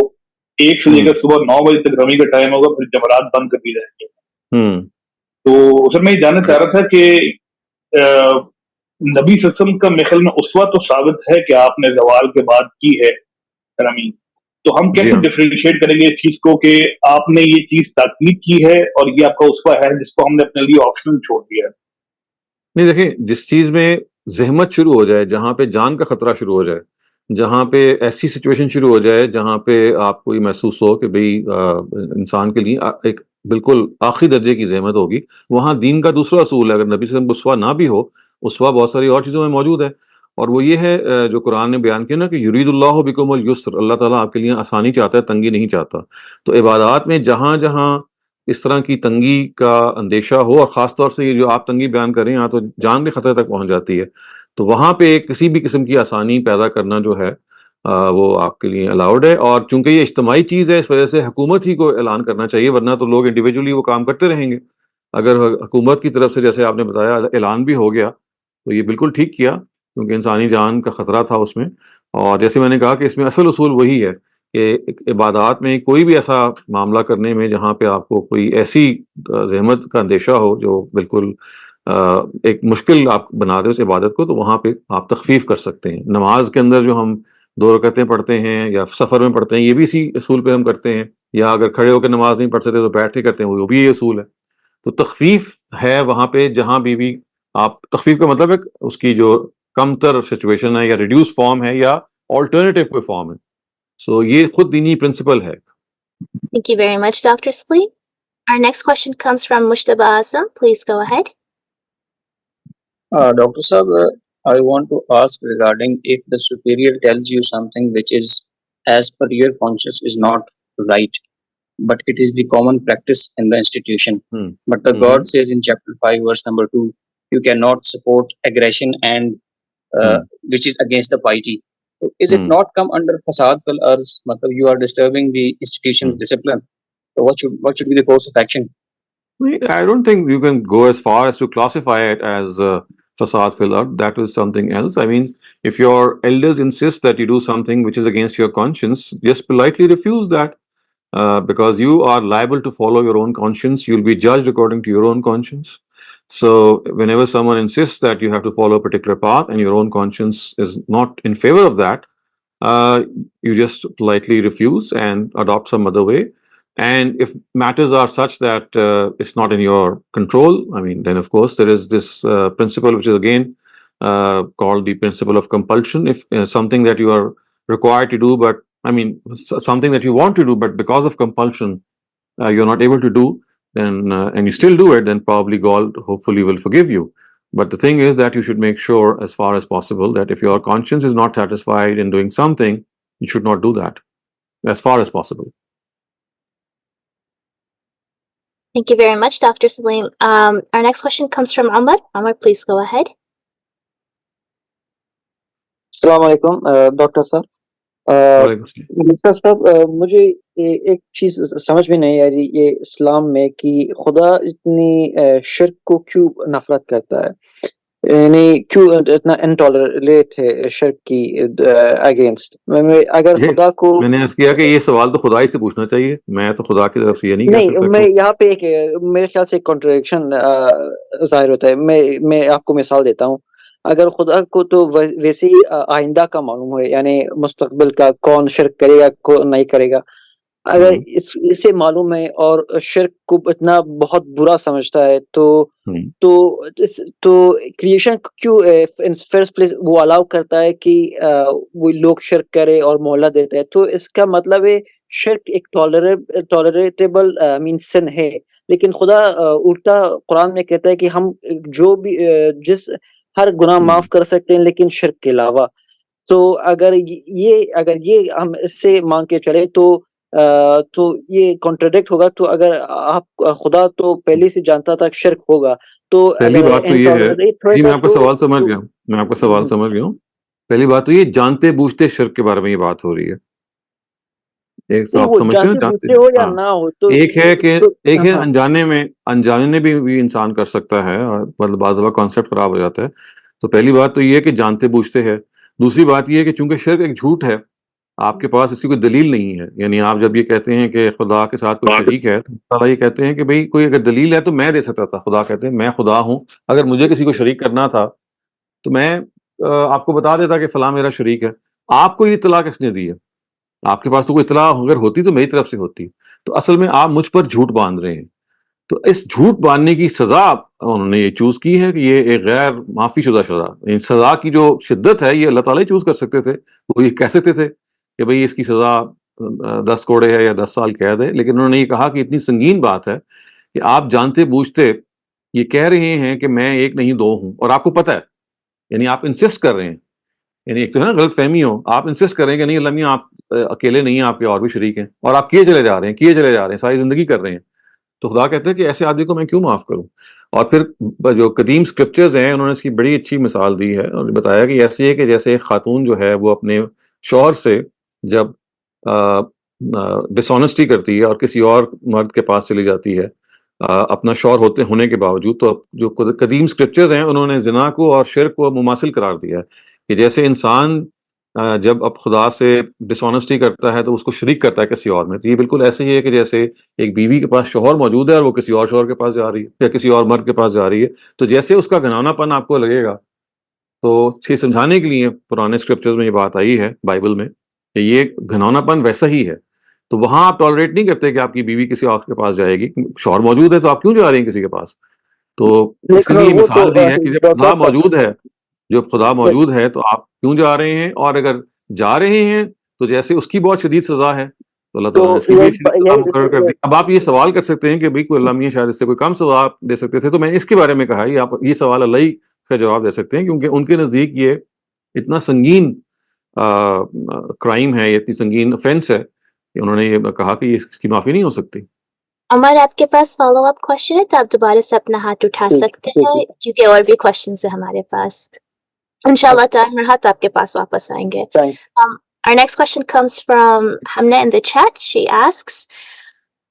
1 से लेकर सुबह 9 बजे तक रमी का टाइम होगा, फिर जमरात बंद कर दी जाएंगे। तो सर मैं ये जानना चाह रहा था कि नबी सल्लल्लाहु का मेरे ख्याल में उसवा तो साबित है कि आपने ज़वाल के बाद की है रमी, तो हम कैसे डिफरेंशिएट करेंगे इस चीज को कि आपने ये चीज ताकीद की है और ये आपका उसवा है जिसको हमने अपने लिए ऑप्शन छोड़ दिया है? नहीं, देखिए, जिस चीज में ज़हमत शुरू हो जाए, जहाँ पे जान का खतरा शुरू हो जाए, जहाँ पे ऐसी सिचुएशन शुरू हो जाए जहाँ पे आपको ये महसूस हो कि भाई इंसान के लिए एक बिल्कुल आखिरी दर्जे की ज़हमत होगी, वहाँ दीन का दूसरा असूल है। अगर नबी सल्लल्लाहु अलैहि वसल्लम उसवा ना भी हो, उसवा बहुत सारी और चीज़ों में मौजूद है, और वो ये है जो कुरान ने बयान किया ना कि युरीदुल्लाहु बिकुमुल युस्र, अल्लाह ताला आपके लिए आसानी चाहता है, तंगी नहीं चाहता। तो इबादत में जहाँ जहाँ इस तरह की तंगी का अंदेशा हो, और ख़ास तौर से ये जो आप तंगी बयान कर रहे हैं, यहाँ तो जान के खतरे तक पहुँच जाती है, तो वहाँ पे किसी भी किस्म की आसानी पैदा करना जो है वो आपके लिए अलाउड है। और चूंकि ये इज्तिमाई चीज़ है, इस वजह से हुकूमत ही को ऐलान करना चाहिए, वरना तो लोग इंडिविजुअली वो काम करते रहेंगे। अगर हुकूमत की तरफ से, जैसे आपने बताया, ऐलान भी हो गया, तो ये बिल्कुल ठीक किया, क्योंकि इंसानी जान का खतरा था उसमें। और जैसे मैंने कहा कि इसमें असल उसूल वही है कि इबादत में कोई भी ऐसा मामला करने में जहाँ पे आपको कोई ऐसी ज़हमत का अंदेशा हो जो बिल्कुल एक मुश्किल आप बना दे उस इबादत को, तो वहाँ पे आप तखफीफ कर सकते हैं। नमाज के अंदर जो हम 2 रकअतें पढ़ते हैं या सफ़र में पढ़ते हैं, ये भी इसी असूल पे हम करते हैं, या अगर खड़े होकर नमाज नहीं पढ़ सकते तो बैठ के करते हैं, वो भी ये असूल है। تو تخفیف ہے وہاں پہ جہاں بھی آپ، تخفیف کا مطلب ہے اس کی جو کم تر سچویشن ہے یا ریڈیوس فارم ہے یا آلٹرنیٹیو کوئی فارم ہے. سو یہ خود دینی پرنسپل ہے. Thank you very much, Dr. Saleem. Our next question comes from Mushtaba Azam. Please go ahead. Dr. Saab, I want to ask regarding if the superior tells you something which is as per your conscience is not right, but it is the common practice in the institution. But the God says in chapter 5, verse number 2, you cannot support aggression and which is against the piety. So is it not come under fasad fil arz? You are disturbing the institution's discipline. So what should be the course of action? I don't think you can go as far as to classify it as fasad fil ard. That is something else. I mean, if your elders insist that you do something which is against your conscience, just politely refuse that. Because you are liable to follow your own conscience. You'll be judged according to your own conscience. So whenever someone insists that you have to follow a particular path and your own conscience is not in favor of that, you just politely refuse and adopt some other way. And if matters are such that it's not in your control, I mean, then of course there is this principle which is again called the principle of compulsion. If something that you are required to do, but I mean, something that you want to do, but because of compulsion, you're not able to do, then and you still do it, then probably God hopefully will forgive you. But the thing is that you should make sure as far as possible that if your conscience is not satisfied in doing something, you should not do that as far as possible. Thank you very much, Dr. Saleem. Our next question comes from Ahmed. Ahmed, please go ahead. Assalamu alaikum, Dr. Sir. Doctor صاحب مجھے ایک چیز سمجھ میں نہیں آ رہی یہ اسلام میں کہ خدا اتنی شرک کو کیوں نفرت کرتا ہے، یعنی کیوں اتنا انٹالریٹ ہے شرک کی اگینسٹ. اگر خدا کو میں نے عرض کیا کہ یہ سوال تو خدا ہی سے پوچھنا چاہیے، میں تو خدا کی طرف سے یہ نہیں کہہ سکتا. میں یہاں پہ ایک میرے خیال سے کنٹراڈکشن ظاہر ہوتا ہے. میں آپ کو مثال دیتا ہوں. اگر خدا کو تو ویسے ہی آئندہ کا معلوم ہے، یعنی مستقبل کا کون شرک کرے گا کون نہیں کرے گا، اگر اسے معلوم ہے اور شرک کو اتنا بہت برا سمجھتا ہے تو کریشن کیوں فرسٹ پلیس وہ الاؤ کرتا ہے کہ وہ لوگ شرک کرے اور مہلت دیتا ہے؟ تو اس کا مطلب ہے شرک ایک ٹالریٹیبل مین سن ہے، لیکن خدا الٹا قرآن میں کہتا ہے کہ ہم جو بھی ہر گناہ معاف کر سکتے ہیں لیکن شرک کے علاوہ. تو اگر یہ ہم اس سے مانگ کے چلے تو یہ کانٹراڈکٹ ہوگا. تو اگر آپ خدا تو پہلے سے جانتا تھا شرک ہوگا تو پہلی بات تو یہ ہے، میں آپ کا سوال سمجھ گیا ہوں. پہلی بات تو یہ جانتے بوجھتے شرک کے بارے میں یہ بات ہو رہی ہے. ایک تو آپ سمجھتے ہیں ایک ہے انجانے بھی انسان کر سکتا ہے، مطلب بعض دفعہ کانسیپٹ خراب ہو جاتا ہے. تو پہلی بات تو یہ ہے کہ جانتے بوجھتے ہے. دوسری بات یہ ہے کہ چونکہ شرک ایک جھوٹ ہے، آپ کے پاس اس کی کوئی دلیل نہیں ہے. یعنی آپ جب یہ کہتے ہیں کہ خدا کے ساتھ کوئی شریک ہے تو اللہ یہ کہتے ہیں کہ بھئی کوئی اگر دلیل ہے تو میں دے سکتا تھا. خدا کہتے ہیں میں خدا ہوں، اگر مجھے کسی کو شریک کرنا تھا تو میں آپ کو بتا دیتا کہ فلاں میرا شریک ہے. آپ کو یہ اطلاع کس نے دی ہے؟ آپ کے پاس تو کوئی اطلاع اگر ہوتی تو میری طرف سے ہوتی. تو اصل میں آپ مجھ پر جھوٹ باندھ رہے ہیں. تو اس جھوٹ باندھنے کی سزا انہوں نے یہ چوز کی ہے کہ یہ ایک غیر معافی شدہ سزا. سزا کی جو شدت ہے یہ اللہ تعالیٰ ہی چوز کر سکتے تھے. وہ یہ کہہ سکتے تھے کہ بھئی اس کی سزا 10 کوڑے ہے یا 10 سال قید ہے، لیکن انہوں نے یہ کہا کہ اتنی سنگین بات ہے کہ آپ جانتے بوجھتے یہ کہہ رہے ہیں کہ میں ایک نہیں دو ہوں، اور آپ کو پتہ ہے، یعنی آپ انسسٹ کر رہے ہیں. یعنی ایک تو ہے نا غلط فہمی ہو، آپ انسسٹ کر رہے ہیں کہ نہیں اللہ میاں آپ اکیلے نہیں ہیں، آپ کے اور بھی شریک ہیں، اور آپ کیے چلے جا رہے ہیں ساری زندگی کر رہے ہیں. تو خدا کہتے ہیں کہ ایسے آدمی کو میں کیوں معاف کروں. اور پھر جو قدیم سکرپچرز ہیں انہوں نے اس کی بڑی اچھی مثال دی ہے اور بتایا کہ ایسے ہے کہ جیسے ایک خاتون جو ہے وہ اپنے شوہر سے جب ڈس آنیسٹی کرتی ہے اور کسی اور مرد کے پاس چلی جاتی ہے اپنا شوہر ہونے کے باوجود، تو جو قدیم سکرپچرز ہیں انہوں نے زنا کو اور شرک کو مماثل قرار دیا ہے کہ جیسے انسان جب اب خدا سے ڈس آنیسٹی کرتا ہے تو اس کو شریک کرتا ہے کسی اور میں. تو یہ بالکل ایسے ہی ہے کہ جیسے ایک بیوی کے پاس شوہر موجود ہے اور وہ کسی اور شوہر کے پاس جا رہی ہے یا کسی اور مرد کے پاس جا رہی ہے، تو جیسے اس کا گھناؤنا پن آپ کو لگے گا. تو اس کے سمجھانے کے لیے پرانے اسکرپچرز میں یہ بات آئی ہے بائبل میں کہ یہ گھناؤنا پن ویسا ہی ہے तो वहां आप टॉलरेट नहीं करते कि आपकी बीवी किसी और के पास जाएगी, शौहर मौजूद है तो आप क्यों जा रहे हैं किसी के पास? तो इसलिए वो मिसाल दी तो है कि जब डॉक्टर खुदा साहब मौजूद है, जब खुदा मौजूद है तो आप क्यों जा रहे हैं? और अगर जा रहे हैं तो जैसे उसकी बहुत शदीद सजा है तो अल्लाह ताला ने इसकी भी एक शदीद सजा मुकर्रर कर दी। अब आप ये सवाल कर सकते हैं कि भाई कोई अल्लाह मियां शायद इससे कोई कम सजा दे सकते थे, तो मैंने इसके बारे में कहा ये आप ये सवाल अल्लाह ही का जवाब दे सकते हैं, क्योंकि उनके नज़दीक ये इतना संगीन क्राइम है, ये इतनी संगीन ऑफेंस है कि उन्होंने ये कहा कि इसकी माफ़ी नहीं हो सकती। अमर, आपके पास फॉलो अप क्वेश्चन है तो आप दोबारा से अपना हाथ उठा सकते हैं, क्योंकि और भी क्वेश्चंस है हमारे पास। इंशाल्लाह टाइम रहा तो आपके पास वापस आएंगे। Our next question comes from Hamna in the chat. She asks,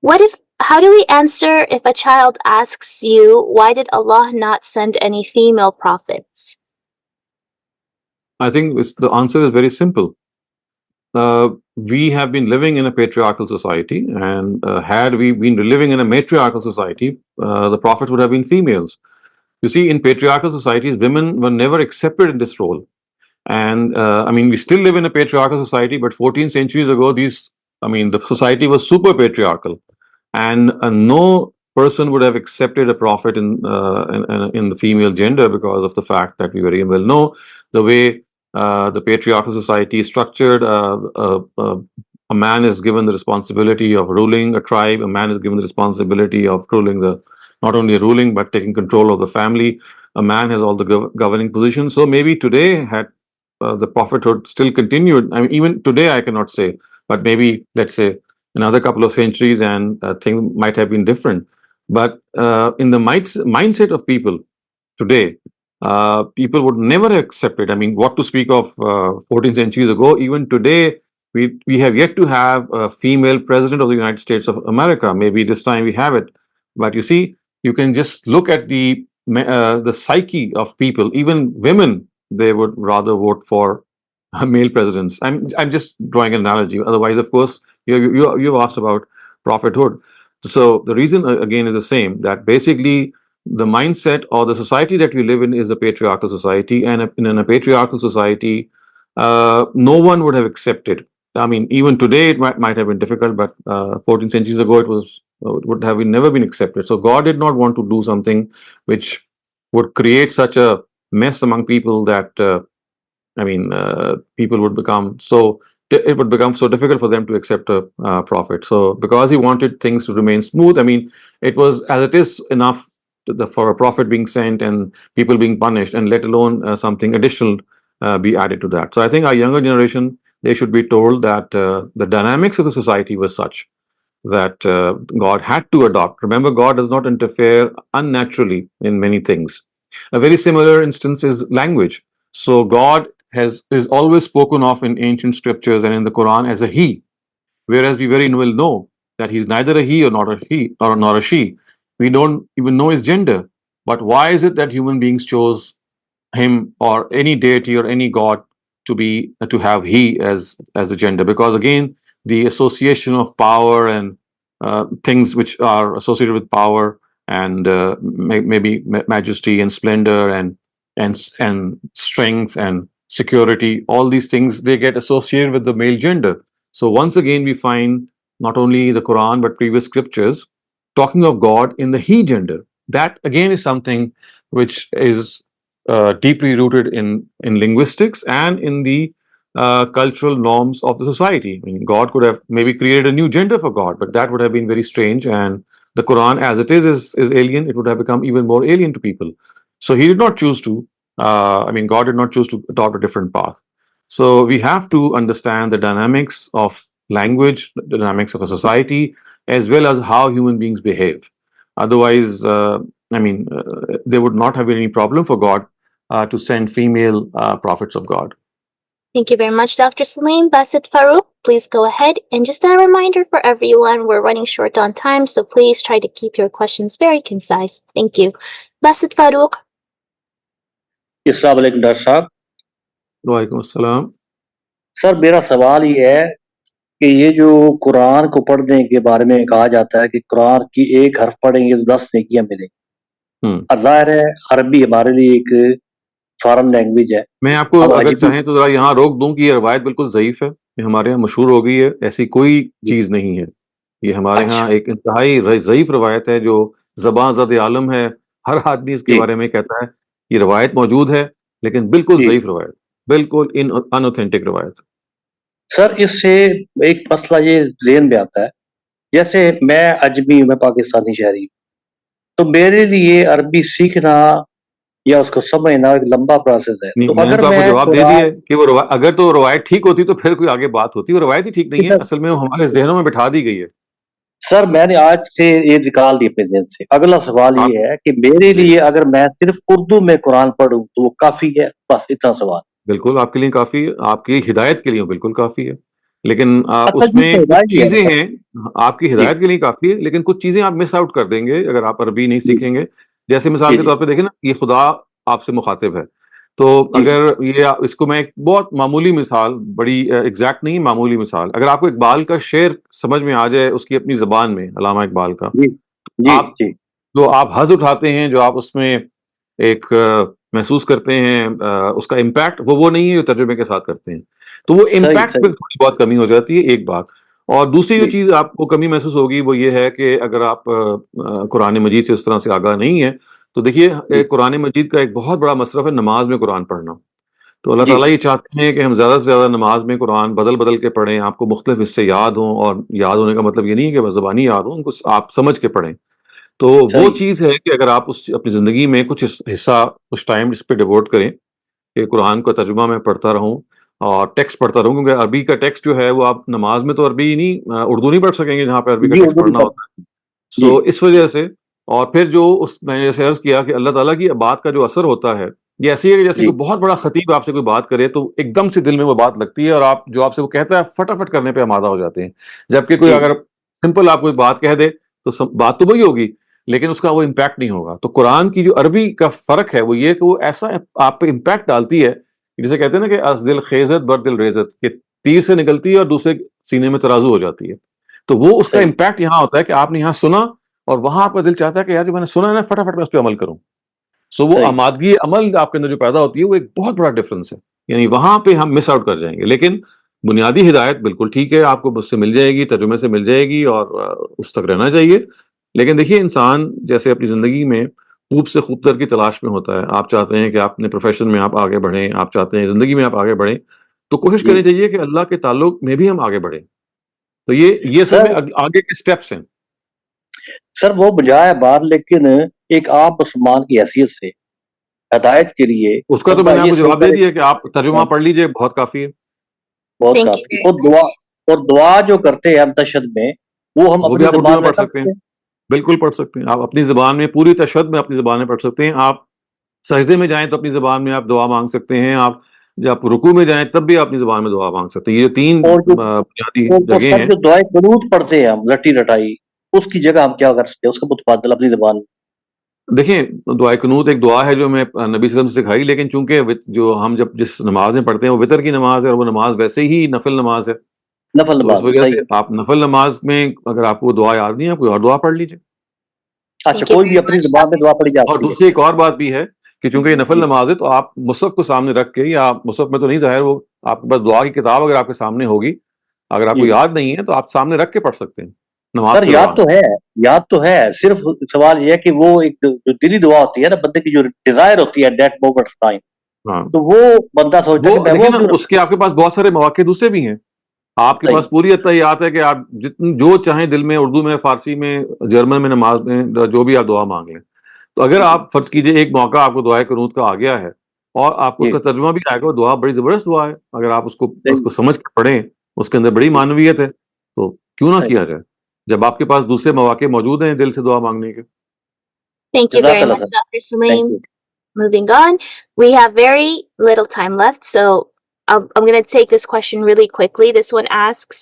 how do we answer if a child asks you, why did Allah not send any female prophets? I think the answer is very simple. We have been living in a patriarchal society, and had we been living in a matriarchal society, the prophets would have been females. You see, in patriarchal societies, women were never accepted in this role. And I mean, we still live in a patriarchal society, but 14 centuries ago, the society was super patriarchal, and no person would have accepted a prophet in the female gender, because of the fact that we very well know the way the patriarchal society is structured. A man is given the responsibility of ruling a tribe. A man is given the responsibility of ruling not only ruling but taking control of the family. A man has all the governing positions. So maybe today, had the prophethood still continued, I mean, even today I cannot say, but maybe let's say another couple of centuries and things might have been different. But in the mindset of people today, people would never accept it. I mean, what to speak of 14 centuries ago? Even today, we have yet to have a female president of the United States of America. Maybe this time we have it. But you see, you can just look at the psyche of people. Even women, they would rather vote for male presidents. I'm just drawing an analogy. Otherwise, of course, you've asked about prophethood. So the reason again is the same, that basically the mindset or the society that we live in is a patriarchal society, and in a patriarchal society, no one would have accepted. I mean, even today it might have been difficult, but 14 centuries ago it would have never been accepted. So God did not want to do something which would create such a mess among people that people would become so. It would become so difficult for them to accept a prophet. So, because he wanted things to remain smooth, I mean, it was as it is enough for a prophet being sent and people being punished, and let alone something additional be added to that. So, I think our younger generation, they should be told that the dynamics of the society was such that God had to adopt. Remember, God does not interfere unnaturally in many things. A very similar instance is language. So God is always spoken of in ancient scriptures and in the Quran as a he, whereas we very well know that he's neither a he or not a he or not a she. We don't even know his gender. But why is it that human beings chose him or any deity or any god to have he as the gender? Because again, the association of power and things which are associated with power and maybe majesty and splendor and strength and security, all these things, they get associated with the male gender. So once again, we find not only the Quran but previous scriptures talking of God in the he gender. That again is something which is deeply rooted in linguistics and in the cultural norms of the society. I mean, God could have maybe created a new gender for God, but that would have been very strange. And the Quran, as it is alien. It would have become even more alien to people. So he did not choose to. God did not choose to adopt a different path. So we have to understand the dynamics of language, the dynamics of a society, as well as how human beings behave. Otherwise, there would not have been any problem for God to send female prophets of God. Thank you very much, Dr. Saleem. Basit Farouk, please go ahead. And just a reminder for everyone, we're running short on time, so please try to keep your questions very concise. Thank you. Basit Farouk. अस्सलाम वालेकुम doctor साहब। वालेकुम अस्सलाम। Sir, मेरा सवाल ये है कि ये जो कुरान को पढ़ने के बारे में कहा जाता है कि कुरान की एक हर्फ पढ़ेंगे तो 10 नेकियां मिलेंगी। और जाहिर है अरबी हमारे लिए एक फॉरेन लैंग्वेज है। मैं आपको अगर चाहें तो जरा यहाँ रोक दूं कि ये रवायत बिल्कुल ज़ईफ है। یہ ہمارے یہاں مشہور ہو گئی ہے، ایسی کوئی چیز نہیں ہے. یہ ہمارے ہاں ایک انتہائی ضعیف روایت ہے جو زباں زد عالم ہے. ہر آدمی اس کے بارے میں کہتا ہے. یہ روایت موجود ہے لیکن بالکل ضعیف روایت، بالکل انوتھینٹک روایت. سر اس سے ایک مسئلہ یہ ذہن میں آتا ہے، جیسے میں اجمی ہوں، میں پاکستانی شہری ہوں، تو میرے لیے عربی سیکھنا یا اس کو سمجھنا ایک لمبا پروسیس ہے. نہیں، تو میں نے اگر تو آپ کو میں جواب دے دیا قرآن ہے کہ وہ اگر تو روایت ٹھیک ہوتی تو پھر کوئی آگے بات ہوتی. وہ روایت ہی ٹھیک نہیں ہے، اصل میں وہ ہمارے ذہنوں میں بٹھا دی گئی ہے. سر میں نے آج سے یہ نکال دی اپنے ذہن سے. اگلا سوال یہ ہے کہ میرے لیے اگر میں صرف اردو میں قرآن پڑھوں تو وہ کافی ہے؟ بس اتنا سوال. بالکل آپ کے لیے کافی ہے، آپ کی ہدایت کے لیے بالکل کافی ہے، لیکن اچھا اس جی، میں تو کچھ ہدایت بھی ہے چیزیں مطلب. ہیں. آپ کی جی ہدایت کے لیے کافی ہے لیکن کچھ چیزیں آپ مس آؤٹ کر دیں گے اگر آپ عربی نہیں جی سیکھیں گے. جیسے مثال جی کے جی طور پہ دیکھیں نا، یہ خدا آپ سے مخاطب ہے. تو جی اگر اس کو میں ایک بہت معمولی مثال، بڑی ایگزیکٹ نہیں، معمولی مثال، اگر آپ کو اقبال کا شعر سمجھ میں آ جائے اس کی اپنی زبان میں، علامہ اقبال کا، جی جی آپ جی جو آپ حظ اٹھاتے ہیں، جو آپ اس میں ایک محسوس کرتے ہیں اس کا امپیکٹ، وہ نہیں ہے جو ترجمے کے ساتھ کرتے ہیں. تو وہ صحیح امپیکٹ پہ صحیح. تھوڑی بہت کمی ہو جاتی ہے، ایک بات. اور دوسری جو جی چیز آپ کو کمی محسوس ہوگی وہ یہ ہے کہ اگر آپ قرآن مجید سے اس طرح سے آگاہ نہیں ہیں تو دیکھیے جی قرآن مجید کا ایک بہت بڑا مصرف ہے نماز میں قرآن پڑھنا. تو اللہ جی تعالیٰ یہ چاہتے ہیں کہ ہم زیادہ سے زیادہ نماز میں قرآن بدل بدل کے پڑھیں. آپ کو مختلف حصے یاد ہوں، اور یاد ہونے کا مطلب یہ نہیں ہے کہ بس زبانی یاد ہوں، ان کو آپ سمجھ کے پڑھیں. تو وہ صحیح. چیز ہے کہ اگر آپ اپنی زندگی میں کچھ حصہ، کچھ ٹائم اس پہ ڈیوٹ کریں کہ قرآن کا ترجمہ میں پڑھتا رہوں اور ٹیکسٹ پڑھتا رہوں، کیونکہ عربی کا ٹیکسٹ جو ہے وہ آپ نماز میں تو عربی نہیں، اردو نہیں پڑھ سکیں گے جہاں پہ عربی کا جی ٹیکسٹ اردو بھی پڑھنا ہوتا ہے. جی سو اس وجہ سے، اور پھر جو میں نے جیسے عرض کیا کہ اللہ تعالیٰ کی بات کا جو اثر ہوتا ہے یہ ایسی ہے کہ جیسے جی کوئی بہت بڑا خطیب آپ سے کوئی بات کرے تو ایک دم سے دل میں وہ بات لگتی ہے، اور آپ جو آپ سے وہ کہتا ہے فٹافٹ کرنے پہ آمادہ ہو جاتے ہیں. جبکہ کوئی جی اگر سمپل آپ کوئی بات کہہ دے تو بات تو وہی ہوگی لیکن اس کا وہ امپیکٹ نہیں ہوگا. تو قرآن کی جو عربی کا فرق ہے وہ یہ کہ وہ ایسا آپ پہ امپیکٹ ڈالتی ہے، جسے کہتے ہیں نا کہ از دل خیزت بر دل ریزت، کہ تیر سے نکلتی ہے اور دوسرے سینے میں ترازو ہو جاتی ہے. تو وہ اس کا صحیح امپیکٹ یہاں ہوتا ہے کہ آپ نے یہاں سنا اور وہاں آپ کا دل چاہتا ہے کہ یار جو میں نے سنا ہے نا فٹافٹ میں اس پہ عمل کروں. سو وہ صحیح آمادگی عمل آپ کے اندر جو پیدا ہوتی ہے وہ ایک بہت بڑا ڈفرنس ہے. یعنی وہاں پہ ہم مس آؤٹ کر جائیں گے. لیکن بنیادی ہدایت بالکل ٹھیک ہے، آپ کو مجھ سے مل جائے گی، ترجمے سے مل جائے گی، اور اس تک رہنا چاہیے. لیکن دیکھیے انسان جیسے اپنی زندگی میں خوب سے خوب تر کی تلاش میں ہوتا ہے. آپ چاہتے ہیں کہ آپ اپنے پروفیشن میں آپ آگے بڑھیں، آپ چاہتے ہیں زندگی میں آپ آگے بڑھیں، تو کوشش جی کرنی چاہیے کہ اللہ کے تعلق میں بھی ہم آگے بڑھیں. تو یہ اصل سر. میں آگے کے سٹیپس ہیں. سر وہ بجائے بات، لیکن ایک عام مسلمان کی حیثیت سے ہدایت کے لیے اس کا تو میں بندہ نے آپ یہ کو جواب سوچتا دے ہے دیا کہ آپ ترجمہ ہاں، پڑھ لیجئے، بہت کافی ہے. بہت Thank you کافی. very اور دعا، much. اور دعا جو کرتے ہیں ہم تشہد میں، وہ ہم وہ بھی اپنی آپ اردو زبان میں میں پڑھ کر سکتے ہیں، سکتے ہیں. بالکل پڑھ سکتے ہیں. آپ اپنی زبان میں پوری تشہد میں اپنی زبان میں پڑھ سکتے ہیں. آپ سجدے میں جائیں تو اپنی زبان میں آپ دعا مانگ سکتے ہیں. آپ جب رکوع میں جائیں تب بھی اپنی زبان میں دعا مانگ سکتے ہیں. یہ تین اور جو بنیادی اور جگہیں سر ہیں. جو دعائیں قنوت پڑھتے ہیں ہم رٹی رٹائی، اس کی جگہ ہم کیا کر سکتے ہیں اس کا متبادل اپنی زبان میں؟ دیکھیں دعائے قنوت ایک دعا ہے جو میں نبی صلی اللہ علیہ وسلم سے سکھائی، لیکن چونکہ جو ہم جب جس نماز میں پڑھتے ہیں وہ وتر کی نماز ہے، اور وہ نماز ویسے ہی نفل نماز ہے. نفل سو اس نماز وجہ صحیح. سے آپ نفل نماز میں اگر آپ کو دعا یاد نہیں ہے، کوئی اور دعا پڑھ لیجیے. اچھا Thank you کوئی بھی very اپنی much, زبان میں Dr. دعا پڑھی جا Saleem. اور سکتی دوسری ایک اور بات بھی ہے کہ چونکہ یہ نفل ہے. نماز ہے تو آپ مصحف کو سامنے رکھ کے، یا مصحف میں تو نہیں ظاہر، وہ آپ کے پاس دعا کی کتاب اگر آپ کے سامنے ہوگی، اگر آپ کو جی یاد نہیں ہے تو آپ سامنے رکھ کے پڑھ سکتے ہیں نماز سر کے یاد دوران. تو ہے، یاد تو ہے. صرف سوال یہ ہے کہ وہ ایک جو دلی دعا ہوتی ہے نا، بندے کی جو ڈیزائر ہوتی ہے دیٹ مومنٹ آف ٹائم، ہاں تو وہ بندہ سوچتا ہے کہ وہ میں دیکھیں وہ نا، کیوں اس کے آپ کے پاس بہت سارے مواقع دوسرے بھی ہیں. آپ کے صحیح. پاس پوری اتحیات ہے کہ آپ جو چاہیں دل میں، اردو میں، فارسی میں، جرمن میں، نماز میں، جو بھی آپ دعا مانگ لیں. تو اگر جی آپ فرض کیجئے ایک موقع آپ کو دعائے قنوت کا آ گیا ہے اور آپ کو اس جی کا ترجمہ بھی آئے گا، وہ دعا بڑی زبردست دعا ہے. اگر آپ اس صحیح کو سمجھ کے پڑھیں، اس کے اندر بڑی جی معنویت ہے، تو کیوں نہ صحیح. کیا جائے جب آپ کے پاس دوسرے مواقع موجود ہیں دل سے دعا مانگنے کے. Thank you جزاک very Allah much, sir. Dr. Thank Saleem. You. Moving on, we have very little time left, so I'm going to take this question really quickly. This one asks,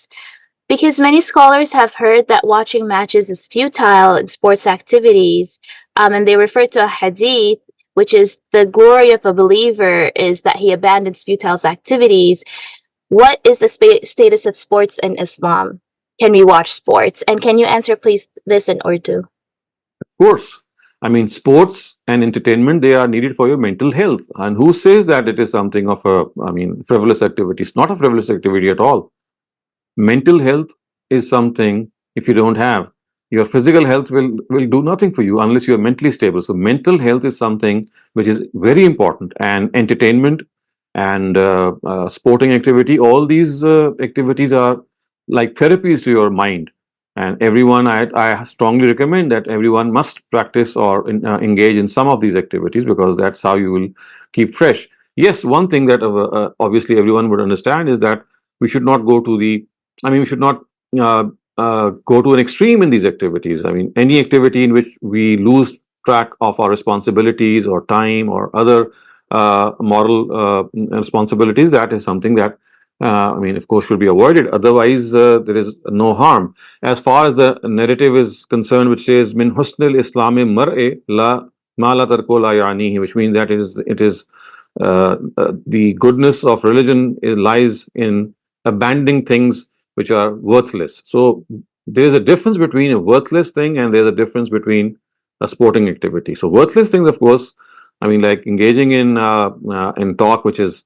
because many scholars have heard that watching matches is futile in sports activities, and they refer to a hadith, which is the glory of a believer is that he abandons futile activities. What is the status of sports in Islam? Can we watch sports? And can you answer, please, this in Urdu? Of course. I mean, sports and entertainment, they are needed for your mental health. And who says that it is something of a, frivolous activity? It's not a frivolous activity at all. mental health is something, if you don't have, your physical health will do nothing for you unless you are mentally stable. So mental health is something which is very important, and entertainment and sporting activity, all these activities are like therapies to your mind. And everyone, I strongly recommend that everyone must practice or engage in some of these activities, because that's how you will keep fresh. Yes, one thing that obviously everyone would understand is that we should not go to we should not go to an extreme in these activities. I mean, any activity in which we lose track of our responsibilities or time or other moral responsibilities, that is something that of course, should be avoided. Otherwise, there is no harm. As far as the narrative is concerned, which says "Min husnil Islami mar'e la ma la tarko la ya'nihi," which means that it is the goodness of religion lies in abandoning things which are worthless. So there is a difference between a worthless thing and there's a difference between a sporting activity. So worthless things, of course, like engaging in talk which is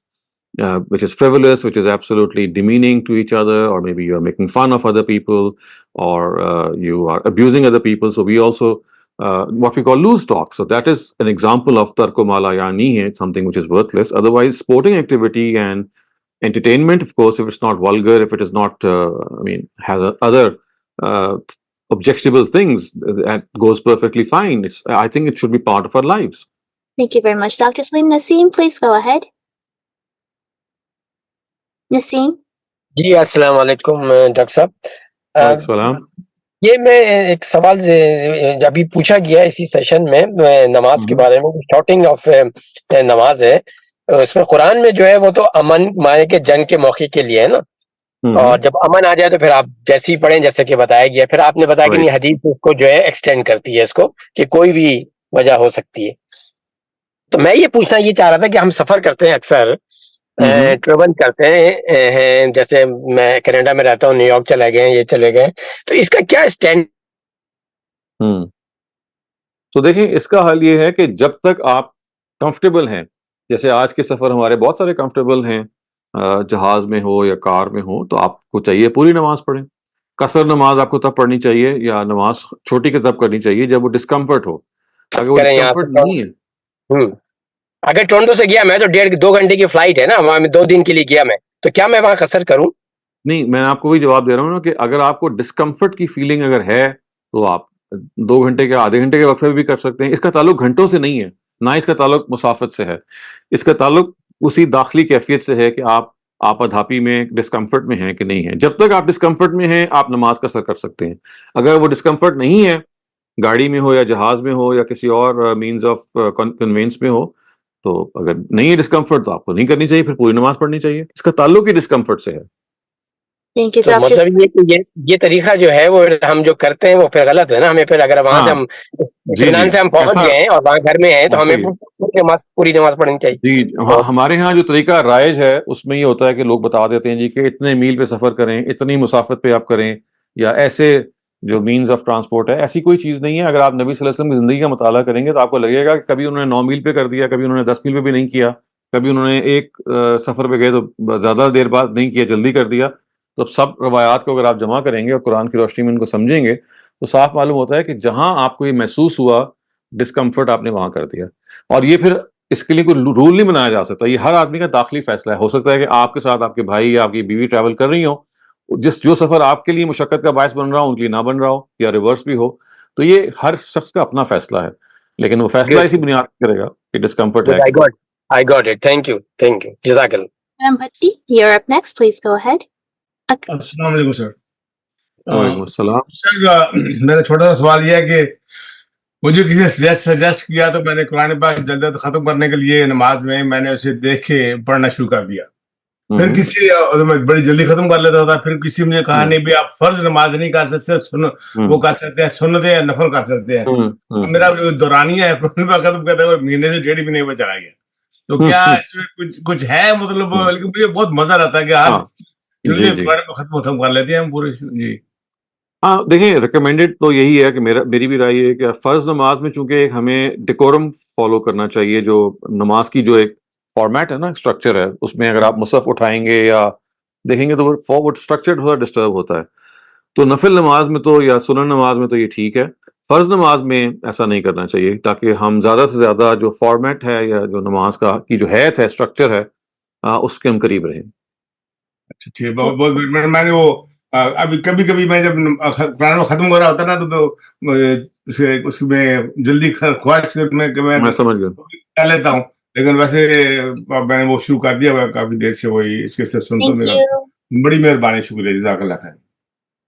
frivolous, which is absolutely demeaning to each other, or maybe you are making fun of other people, or you are abusing other people. So we also what we call loose talk. So that is an example of tarko mala yani hai, something which is worthless. Otherwise, sporting activity and entertainment, of course, if it's not vulgar, if it is not, has other objectionable things, that goes perfectly fine. I think it should be part of our lives. Thank you very much, Dr. Saleem. Naseem, please go ahead. Naseem? جی السلام علیکم doctor صاحب. السلام. یہ میں ایک سوال ابھی پوچھا گیا اسی سیشن میں نماز کے بارے میں، شارٹنگ آف نماز ہے اس میں قرآن میں جو ہے وہ تو امن مانے کے جنگ کے موقع کے لیے ہے نا، اور جب امن آ جائے تو پھر آپ جیسے ہی پڑھیں جیسے کہ بتایا گیا. پھر آپ نے بتایا کہ نہیں حدیث اس کو جو ہے ایکسٹینڈ کرتی ہے اس کو کہ کوئی بھی وجہ ہو سکتی ہے. تو میں یہ پوچھنا یہ چاہ رہا تھا کہ ہم سفر کرتے ہیں اکثر ٹریول کرتے ہیں، جیسے میں کینیڈا میں رہتا ہوں، نیو یارک چلے گئے یہ چلے گئے، تو اس کا کیا اسٹینڈ؟ تو دیکھیں اس کا حل یہ ہے کہ جب تک آپ کمفرٹیبل ہیں، جیسے آج کے سفر ہمارے بہت سارے کمفرٹیبل ہیں، جہاز میں ہو یا کار میں ہو، تو آپ کو چاہیے پوری نماز پڑھیں. قصر نماز آپ کو تب پڑھنی چاہیے یا نماز چھوٹی کی تب کرنی چاہیے جب وہ ڈسکمفرٹ ہو. اگر وہ ڈسکمفرٹ نہیں ہے، اگر ٹورنٹو سے گیا میں تو 2 گھنٹے کی فلائٹ ہے نا، وہاں میں 2 دن کے لیے گیا میں، تو کیا میں وہاں قصر کروں؟ نہیں، میں آپ کو وہی جواب دے رہا ہوں نا کہ اگر آپ کو ڈسکمفرٹ کی فیلنگ اگر ہے تو آپ 2 گھنٹے کے آدھے گھنٹے کے وقفے بھی کر سکتے ہیں. اس کا تعلق گھنٹوں سے نہیں ہے، نہ اس کا تعلق مسافت سے ہے. اس کا تعلق اسی داخلی کیفیت سے ہے کہ آپ آپادھاپی میں ڈسکمفرٹ میں ہیں کہ نہیں ہیں. جب تک آپ ڈسکمفرٹ میں ہیں آپ نماز قصر کر سکتے ہیں. اگر وہ ڈسکمفرٹ نہیں ہے، گاڑی میں ہو یا جہاز میں ہو یا کسی اور مینز آف کنوینس میں ہو، تو اگر نہیں ہے ڈسکمفرٹ تو آپ کو نہیں کرنی چاہیے، پھر پوری نماز پڑھنی چاہیے. اس کا تعلق ہی ڈسکمفرٹ سے ہے. تو مطلب یہ کہ یہ طریقہ جو ہے وہ ہم جو کرتے ہیں وہ پھر غلط ہے نا. ہمیں پھر اگر وہاں سے ہم اطمینان سے ہم پہنچ گئے ہیں اور وہاں گھر میں ہیں تو ہمیں پوری نماز پڑھنی چاہیے. جی ہمارے ہاں جو طریقہ رائج ہے اس میں یہ ہوتا ہے کہ لوگ بتا دیتے ہیں جی کہ اتنے میل پہ سفر کریں، اتنی مسافت پہ آپ کریں، یا ایسے جو مینز آف ٹرانسپورٹ ہے. ایسی کوئی چیز نہیں ہے. اگر آپ نبی صلی اللہ علیہ وسلم کی زندگی کا مطالعہ کریں گے تو آپ کو لگے گا کہ کبھی انہوں نے 9 میل پہ کر دیا، کبھی انہوں نے 10 میل پہ بھی نہیں کیا، کبھی انہوں نے ایک سفر پہ گئے تو زیادہ دیر بعد نہیں کیا، جلدی کر دیا. تو سب روایات کو اگر آپ جمع کریں گے اور قرآن کی روشنی میں ان کو سمجھیں گے تو صاف معلوم ہوتا ہے کہ جہاں آپ کو یہ محسوس ہوا ڈسکمفرٹ آپ نے وہاں کر دیا. اور یہ پھر اس کے لیے کوئی رول نہیں بنایا جا سکتا، یہ ہر آدمی کا داخلی فیصلہ ہے. ہو سکتا ہے کہ آپ کے ساتھ آپ کے بھائی یا آپ کی بیوی ٹریول کر رہی ہوں، جو سفر آپ کے لیے مشقت کا باعث بن رہا ہو ان کے لیے نہ بن رہا ہو، یا ریورس بھی ہو. تو یہ ہر شخص کا اپنا فیصلہ ہے، لیکن وہ فیصلہ اسی بنیاد پر کرے گا کہ ڈسکمفرٹ ہے. I got it. Thank you. جزاک اللہ. Bhatti, you're up next. Please go ahead. السلام علیکم سر. وعلیکم السلام. سر میرا چھوٹا سا سوال یہ ہے کہ مجھے کسی نے سجیسٹ کیا تو میں نے قرآن پاک جلد ختم کرنے کے لیے نماز میں نے اسے دیکھ کے پڑھنا شروع کر دیا. پھر کسی میں بڑی جلدی ختم کر لیتا تھا. پھر کسی نے کہا نہیں بھی آپ فرض نماز نہیں کر سکتے، وہ کر سکتے ہیں، سنتیں یا نفل کر سکتے ہیں. میرا جو دورانیہ ہے قرآن پاک ختم کرنے کا مہینے سے 1.5 مہینے میں چلا گیا. تو کیا اس میں کچھ ہے مطلب؟ لیکن مجھے بہت مزہ آتا ہے کہ آپ جلدی ختم کر لیتے ہیں ہم پورے. جی ہاں دیکھیں، ریکمینڈڈ تو یہی ہے کہ میری بھی رائے ہے کہ فرض نماز میں چونکہ ہمیں ڈیکورم فالو کرنا چاہیے. جو نماز کی جو ایک فارمیٹ ہے نا، اسٹرکچر ہے، اس میں اگر آپ مصحف اٹھائیں گے یا دیکھیں گے تو وہ اسٹرکچر تھوڑا ڈسٹرب ہوتا ہے. تو نفل نماز میں تو یا سنن نماز میں تو یہ ٹھیک ہے, فرض نماز میں ایسا نہیں کرنا چاہیے, تاکہ ہم زیادہ سے زیادہ جو فارمیٹ ہے یا جو نماز کی جو حیت ہے, اسٹرکچر ہے, اس کے ہم قریب رہیں. اچھا ٹھیک, بہت بہت. میں نے وہ ابھی کبھی کبھی میں جب قرآن ختم ہو رہا ہوتا نا تو اس میں جلدی خواہش میں سمجھ گیا کر لیتا ہوں, لیکن ویسے میں نے وہ شروع کر دیا ہوا کافی دیر سے, وہی اس کے صرف سنتا ہوں. بڑی مہربانی, شکریہ, جزاک اللہ خیر.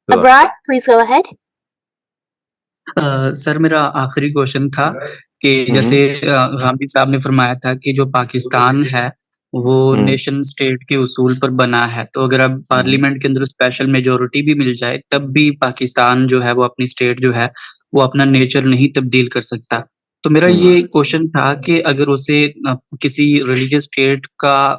Abrar, please go ahead. سر میرا آخری کوشچن تھا کہ جیسے غامدی صاحب نے فرمایا تھا کہ جو پاکستان ہے وہ نیشن سٹیٹ کے اصول پر بنا ہے, تو اگر اب پارلیمنٹ کے اندر اسپیشل میجورٹی بھی مل جائے تب بھی پاکستان جو ہے وہ اپنی سٹیٹ جو ہے وہ اپنا نیچر نہیں تبدیل کر سکتا. تو میرا یہ کوشچن تھا کہ اگر اسے کسی ریلیجیس سٹیٹ کا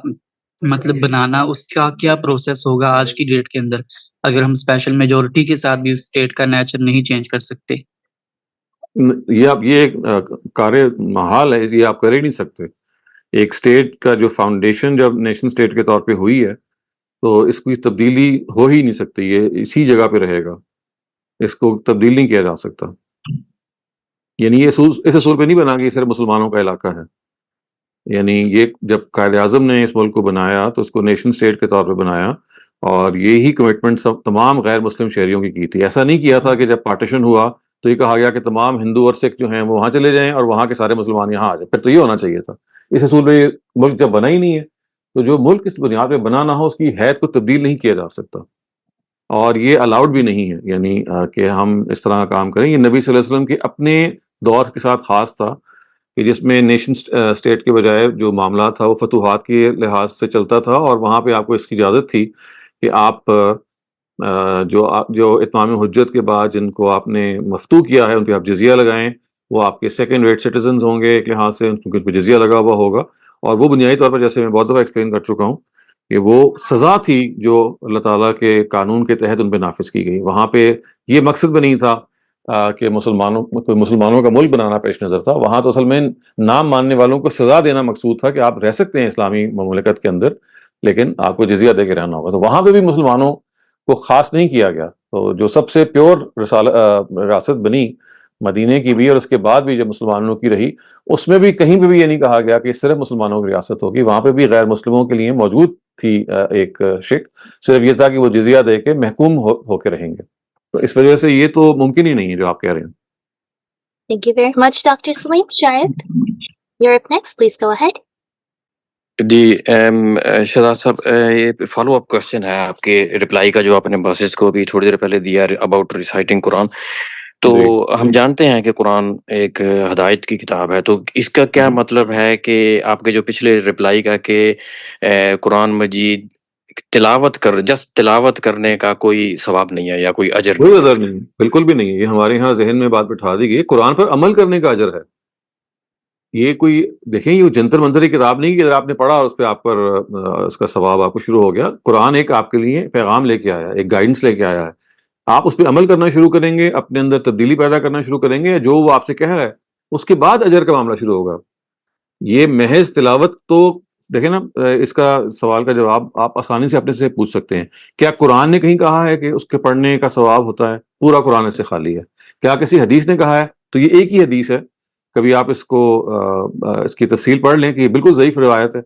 مطلب بنانا, اس کا کیا پروسیس ہوگا آج کی ڈیٹ کے اندر, اگر ہم اسپیشل میجورٹی کے ساتھ بھی اس اسٹیٹ کا نیچر نہیں چینج کر سکتے؟ یہ ایک کار محال ہے, یہ آپ کر ہی نہیں سکتے. ایک اسٹیٹ کا جو فاؤنڈیشن جب نیشن اسٹیٹ کے طور پہ ہوئی ہے تو اس کی تبدیلی ہو ہی نہیں سکتی, یہ اسی جگہ پہ رہے گا, اس کو تبدیل نہیں کیا جا سکتا. یعنی یہ اس اصول پہ نہیں بنا کہ یہ صرف مسلمانوں کا علاقہ ہے. یعنی یہ جب قائد اعظم نے اس ملک کو بنایا تو اس کو نیشن اسٹیٹ کے طور پہ بنایا, اور یہی کمٹمنٹ سب تمام غیر مسلم شہریوں کی تھی. ایسا نہیں کیا تھا کہ جب پارٹیشن ہوا تو یہ کہا گیا کہ تمام ہندو اور سکھ جو ہیں وہ وہاں چلے جائیں اور وہاں کے سارے مسلمان یہاں آ جائیں. پھر تو یہ ہونا چاہیے تھا. اس اصول پہ ملک جب بنا ہی نہیں ہے تو جو ملک اس بنیاد پہ بنا نہ ہو اس کی حیت کو تبدیل نہیں کیا جا سکتا, اور یہ الاؤڈ بھی نہیں ہے. یعنی کہ ہم اس طرح کا کام کریں. یہ نبی صلی اللہ علیہ وسلم کے اپنے دور کے ساتھ خاص تھا کہ جس میں نیشن اسٹیٹ کے بجائے جو معاملہ تھا وہ فتوحات کے لحاظ سے چلتا تھا, اور وہاں پہ آپ کو اس کی اجازت تھی کہ آپ جو اتمام حجت کے بعد جن کو آپ نے مفتو کیا ہے ان پہ آپ جزیہ لگائیں. وہ آپ کے سیکنڈ ریٹ سٹیزنز ہوں گے ایک لحاظ سے, کیونکہ ان پہ جزیہ لگا ہوا ہوگا. اور وہ بنیادی طور پر, جیسے میں بہت دفعہ ایکسپلین کر چکا ہوں, کہ وہ سزا تھی جو اللہ تعالیٰ کے قانون کے تحت ان پہ نافذ کی گئی. وہاں پہ یہ مقصد بھی نہیں تھا کہ مسلمانوں کا ملک بنانا پیش نظر تھا. وہاں تو اصل میں نام ماننے والوں کو سزا دینا مقصود تھا کہ آپ رہ سکتے ہیں اسلامی مملکت کے اندر, لیکن آپ کو جزیہ دے کے رہنا ہوگا. تو وہاں پہ بھی مسلمانوں کو خاص نہیں کیا گیا. تو جو سب سے پیور ریاست بنی مدینے کی بھی, اور اس کے بعد بھی جب مسلمانوں کی رہی, اس میں بھی کہیں پہ بھی یہ نہیں کہا گیا کہ صرف مسلمانوں کی ریاست ہوگی. وہاں پہ بھی غیر مسلموں کے لیے موجود تھی ایک شک, صرف یہ تھا کہ وہ جزیہ دے کے محکوم ہو کے رہیں گے. تو اس وجہ سے یہ تو ممکن ہی نہیں ہے جو آپ کہہ رہے ہیں. Thank you very much, Dr. Saleem. Javed, you're up next. Please go ahead. جی شہزاد صاحب, یہ فالو اپ کوشچن ہے آپ کے رپلائی کا جو آپ نے باسز کو بھی تھوڑی دیر پہلے دیا اباؤٹ ریسائٹنگ قرآن. تو ہم جانتے ہیں کہ قرآن ایک ہدایت کی کتاب ہے, تو اس کا کیا مطلب ہے کہ آپ کے جو پچھلے رپلائی کا کہ قرآن مجید تلاوت کرنے کا کوئی ثواب نہیں ہے یا کوئی اجر کوئی اجر نہیں, بالکل بھی نہیں ہے. یہ ہمارے ہاں ذہن میں بات بٹھا دی گئی, قرآن پر عمل کرنے کا اجر ہے. یہ کوئی دیکھیں, یہ جنتر منتر کی کتاب نہیں کہ اگر آپ نے پڑھا اور اس پہ آپ پر اس کا ثواب آپ کو شروع ہو گیا. قرآن ایک آپ کے لیے پیغام لے کے آیا ہے, ایک گائیڈنس لے کے آیا ہے. آپ اس پہ عمل کرنا شروع کریں گے, اپنے اندر تبدیلی پیدا کرنا شروع کریں گے, جو وہ آپ سے کہہ رہا ہے اس کے بعد اجر کا معاملہ شروع ہوگا. یہ محض تلاوت تو دیکھیں نا, اس کا سوال کا جواب آپ آسانی سے اپنے سے پوچھ سکتے ہیں. کیا قرآن نے کہیں کہا ہے کہ اس کے پڑھنے کا ثواب ہوتا ہے؟ پورا قرآن اس سے خالی ہے. کیا کسی حدیث نے کہا ہے؟ تو یہ ایک ہی حدیث ہے. کبھی آپ اس کو اس کی تفصیل پڑھ لیں کہ یہ بالکل ضعیف روایت ہے.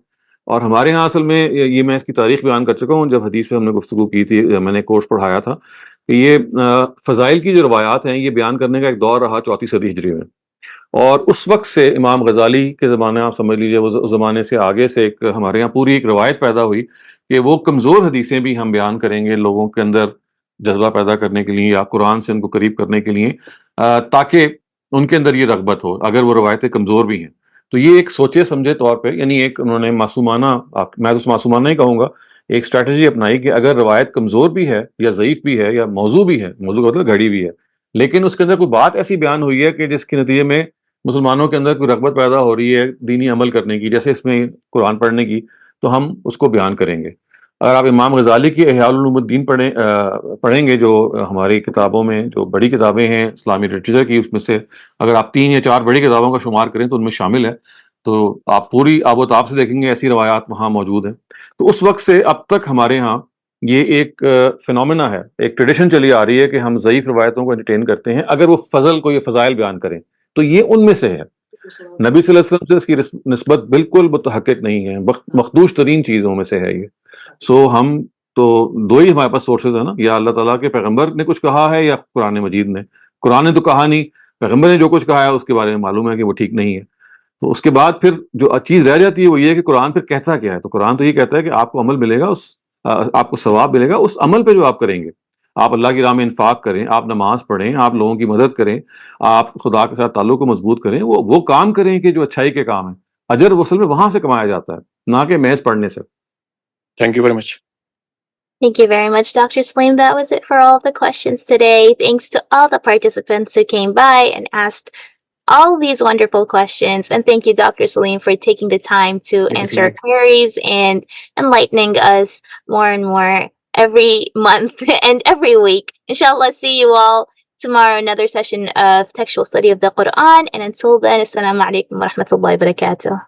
اور ہمارے ہاں اصل میں یہ میں اس کی تاریخ بیان کر چکا ہوں جب حدیث پہ ہم نے گفتگو کی تھی, میں نے کورس پڑھایا تھا کہ یہ فضائل کی جو روایات ہیں یہ بیان کرنے کا ایک دور رہا 34 صدی ہجری میں. اور اس وقت سے امام غزالی کے زمانے, آپ سمجھ لیجئے وہ زمانے سے آگے سے ایک ہمارے یہاں پوری ایک روایت پیدا ہوئی کہ وہ کمزور حدیثیں بھی ہم بیان کریں گے لوگوں کے اندر جذبہ پیدا کرنے کے لیے, یا قرآن سے ان کو قریب کرنے کے لیے, تاکہ ان کے اندر یہ رغبت ہو اگر وہ روایتیں کمزور بھی ہیں. تو یہ ایک سوچے سمجھے طور پہ, یعنی ایک انہوں نے معصومانہ, میں تو معصومانہ ہی کہوں گا, ایک اسٹریٹجی اپنائی کہ اگر روایت کمزور بھی ہے یا ضعیف بھی ہے یا موضوع بھی ہے, موضوع کا مطلب گھڑی بھی ہے, لیکن اس کے اندر کوئی بات ایسی بیان ہوئی ہے کہ جس کے نتیجے میں مسلمانوں کے اندر کوئی رغبت پیدا ہو رہی ہے دینی عمل کرنے کی, جیسے اس میں قرآن پڑھنے کی, تو ہم اس کو بیان کریں گے. اگر آپ امام غزالی کی احیاء العلوم الدین پڑھیں گے, جو ہماری کتابوں میں جو بڑی کتابیں ہیں اسلامی لٹریچر کی, اس میں سے اگر آپ 3 یا 4 بڑی کتابوں کا شمار کریں تو ان میں شامل ہے, تو آپ پوری آب و تاب سے دیکھیں گے ایسی روایات وہاں موجود ہیں. تو اس وقت سے اب تک ہمارے ہاں یہ ایک فینومینا ہے, ایک ٹریڈیشن چلی آ رہی ہے کہ ہم ضعیف روایتوں کو انٹرٹین کرتے ہیں اگر وہ فضل کو, یہ فضائل بیان کریں تو یہ ان میں سے ہے. نبی صلی اللہ علیہ وسلم سے اس کی نسبت بالکل متحقق نہیں ہے, مخدوش ترین چیزوں میں سے ہے یہ. سو ہم تو دو ہی ہمارے پاس سورسز ہیں نا, یا اللہ تعالیٰ کے پیغمبر نے کچھ کہا ہے یا قرآن مجید نے. قرآن نے تو کہا نہیں, پیغمبر نے جو کچھ کہا ہے اس کے بارے میں معلوم ہے کہ وہ ٹھیک نہیں ہے. تو اس کے بعد پھر جو چیز رہ جاتی ہے وہ یہ ہے کہ قرآن پھر کہتا کیا ہے. تو قرآن تو یہ کہتا ہے کہ آپ کو عمل ملے گا, آپ کو ثواب ملے گا اس عمل پہ جو آپ کریں گے. آپ اللہ کی راہ میں انفاق کریں, آپ نماز پڑھیں, آپ لوگوں کی مدد کریں, آپ خدا کے ساتھ تعلق کو مضبوط کریں, وہ کام کریں کہ جو اچھائی کے کام ہیں. اجر وصل میں وہاں سے کمایا جاتا ہے, نہ کہ محض پڑھنے سے. Thank you very much. Thank you very much, Dr. Saleem. That was it for all the questions today. Thanks to all the participants who came by and asked all these wonderful questions. And thank you, Dr. Saleem, for taking the time to answer our queries and enlightening us more and more every month and every week. Inshallah, see you all tomorrow, another session of textual study of the Quran. And until then, assalamu alaikum wa rahmatullahi wa barakatuh.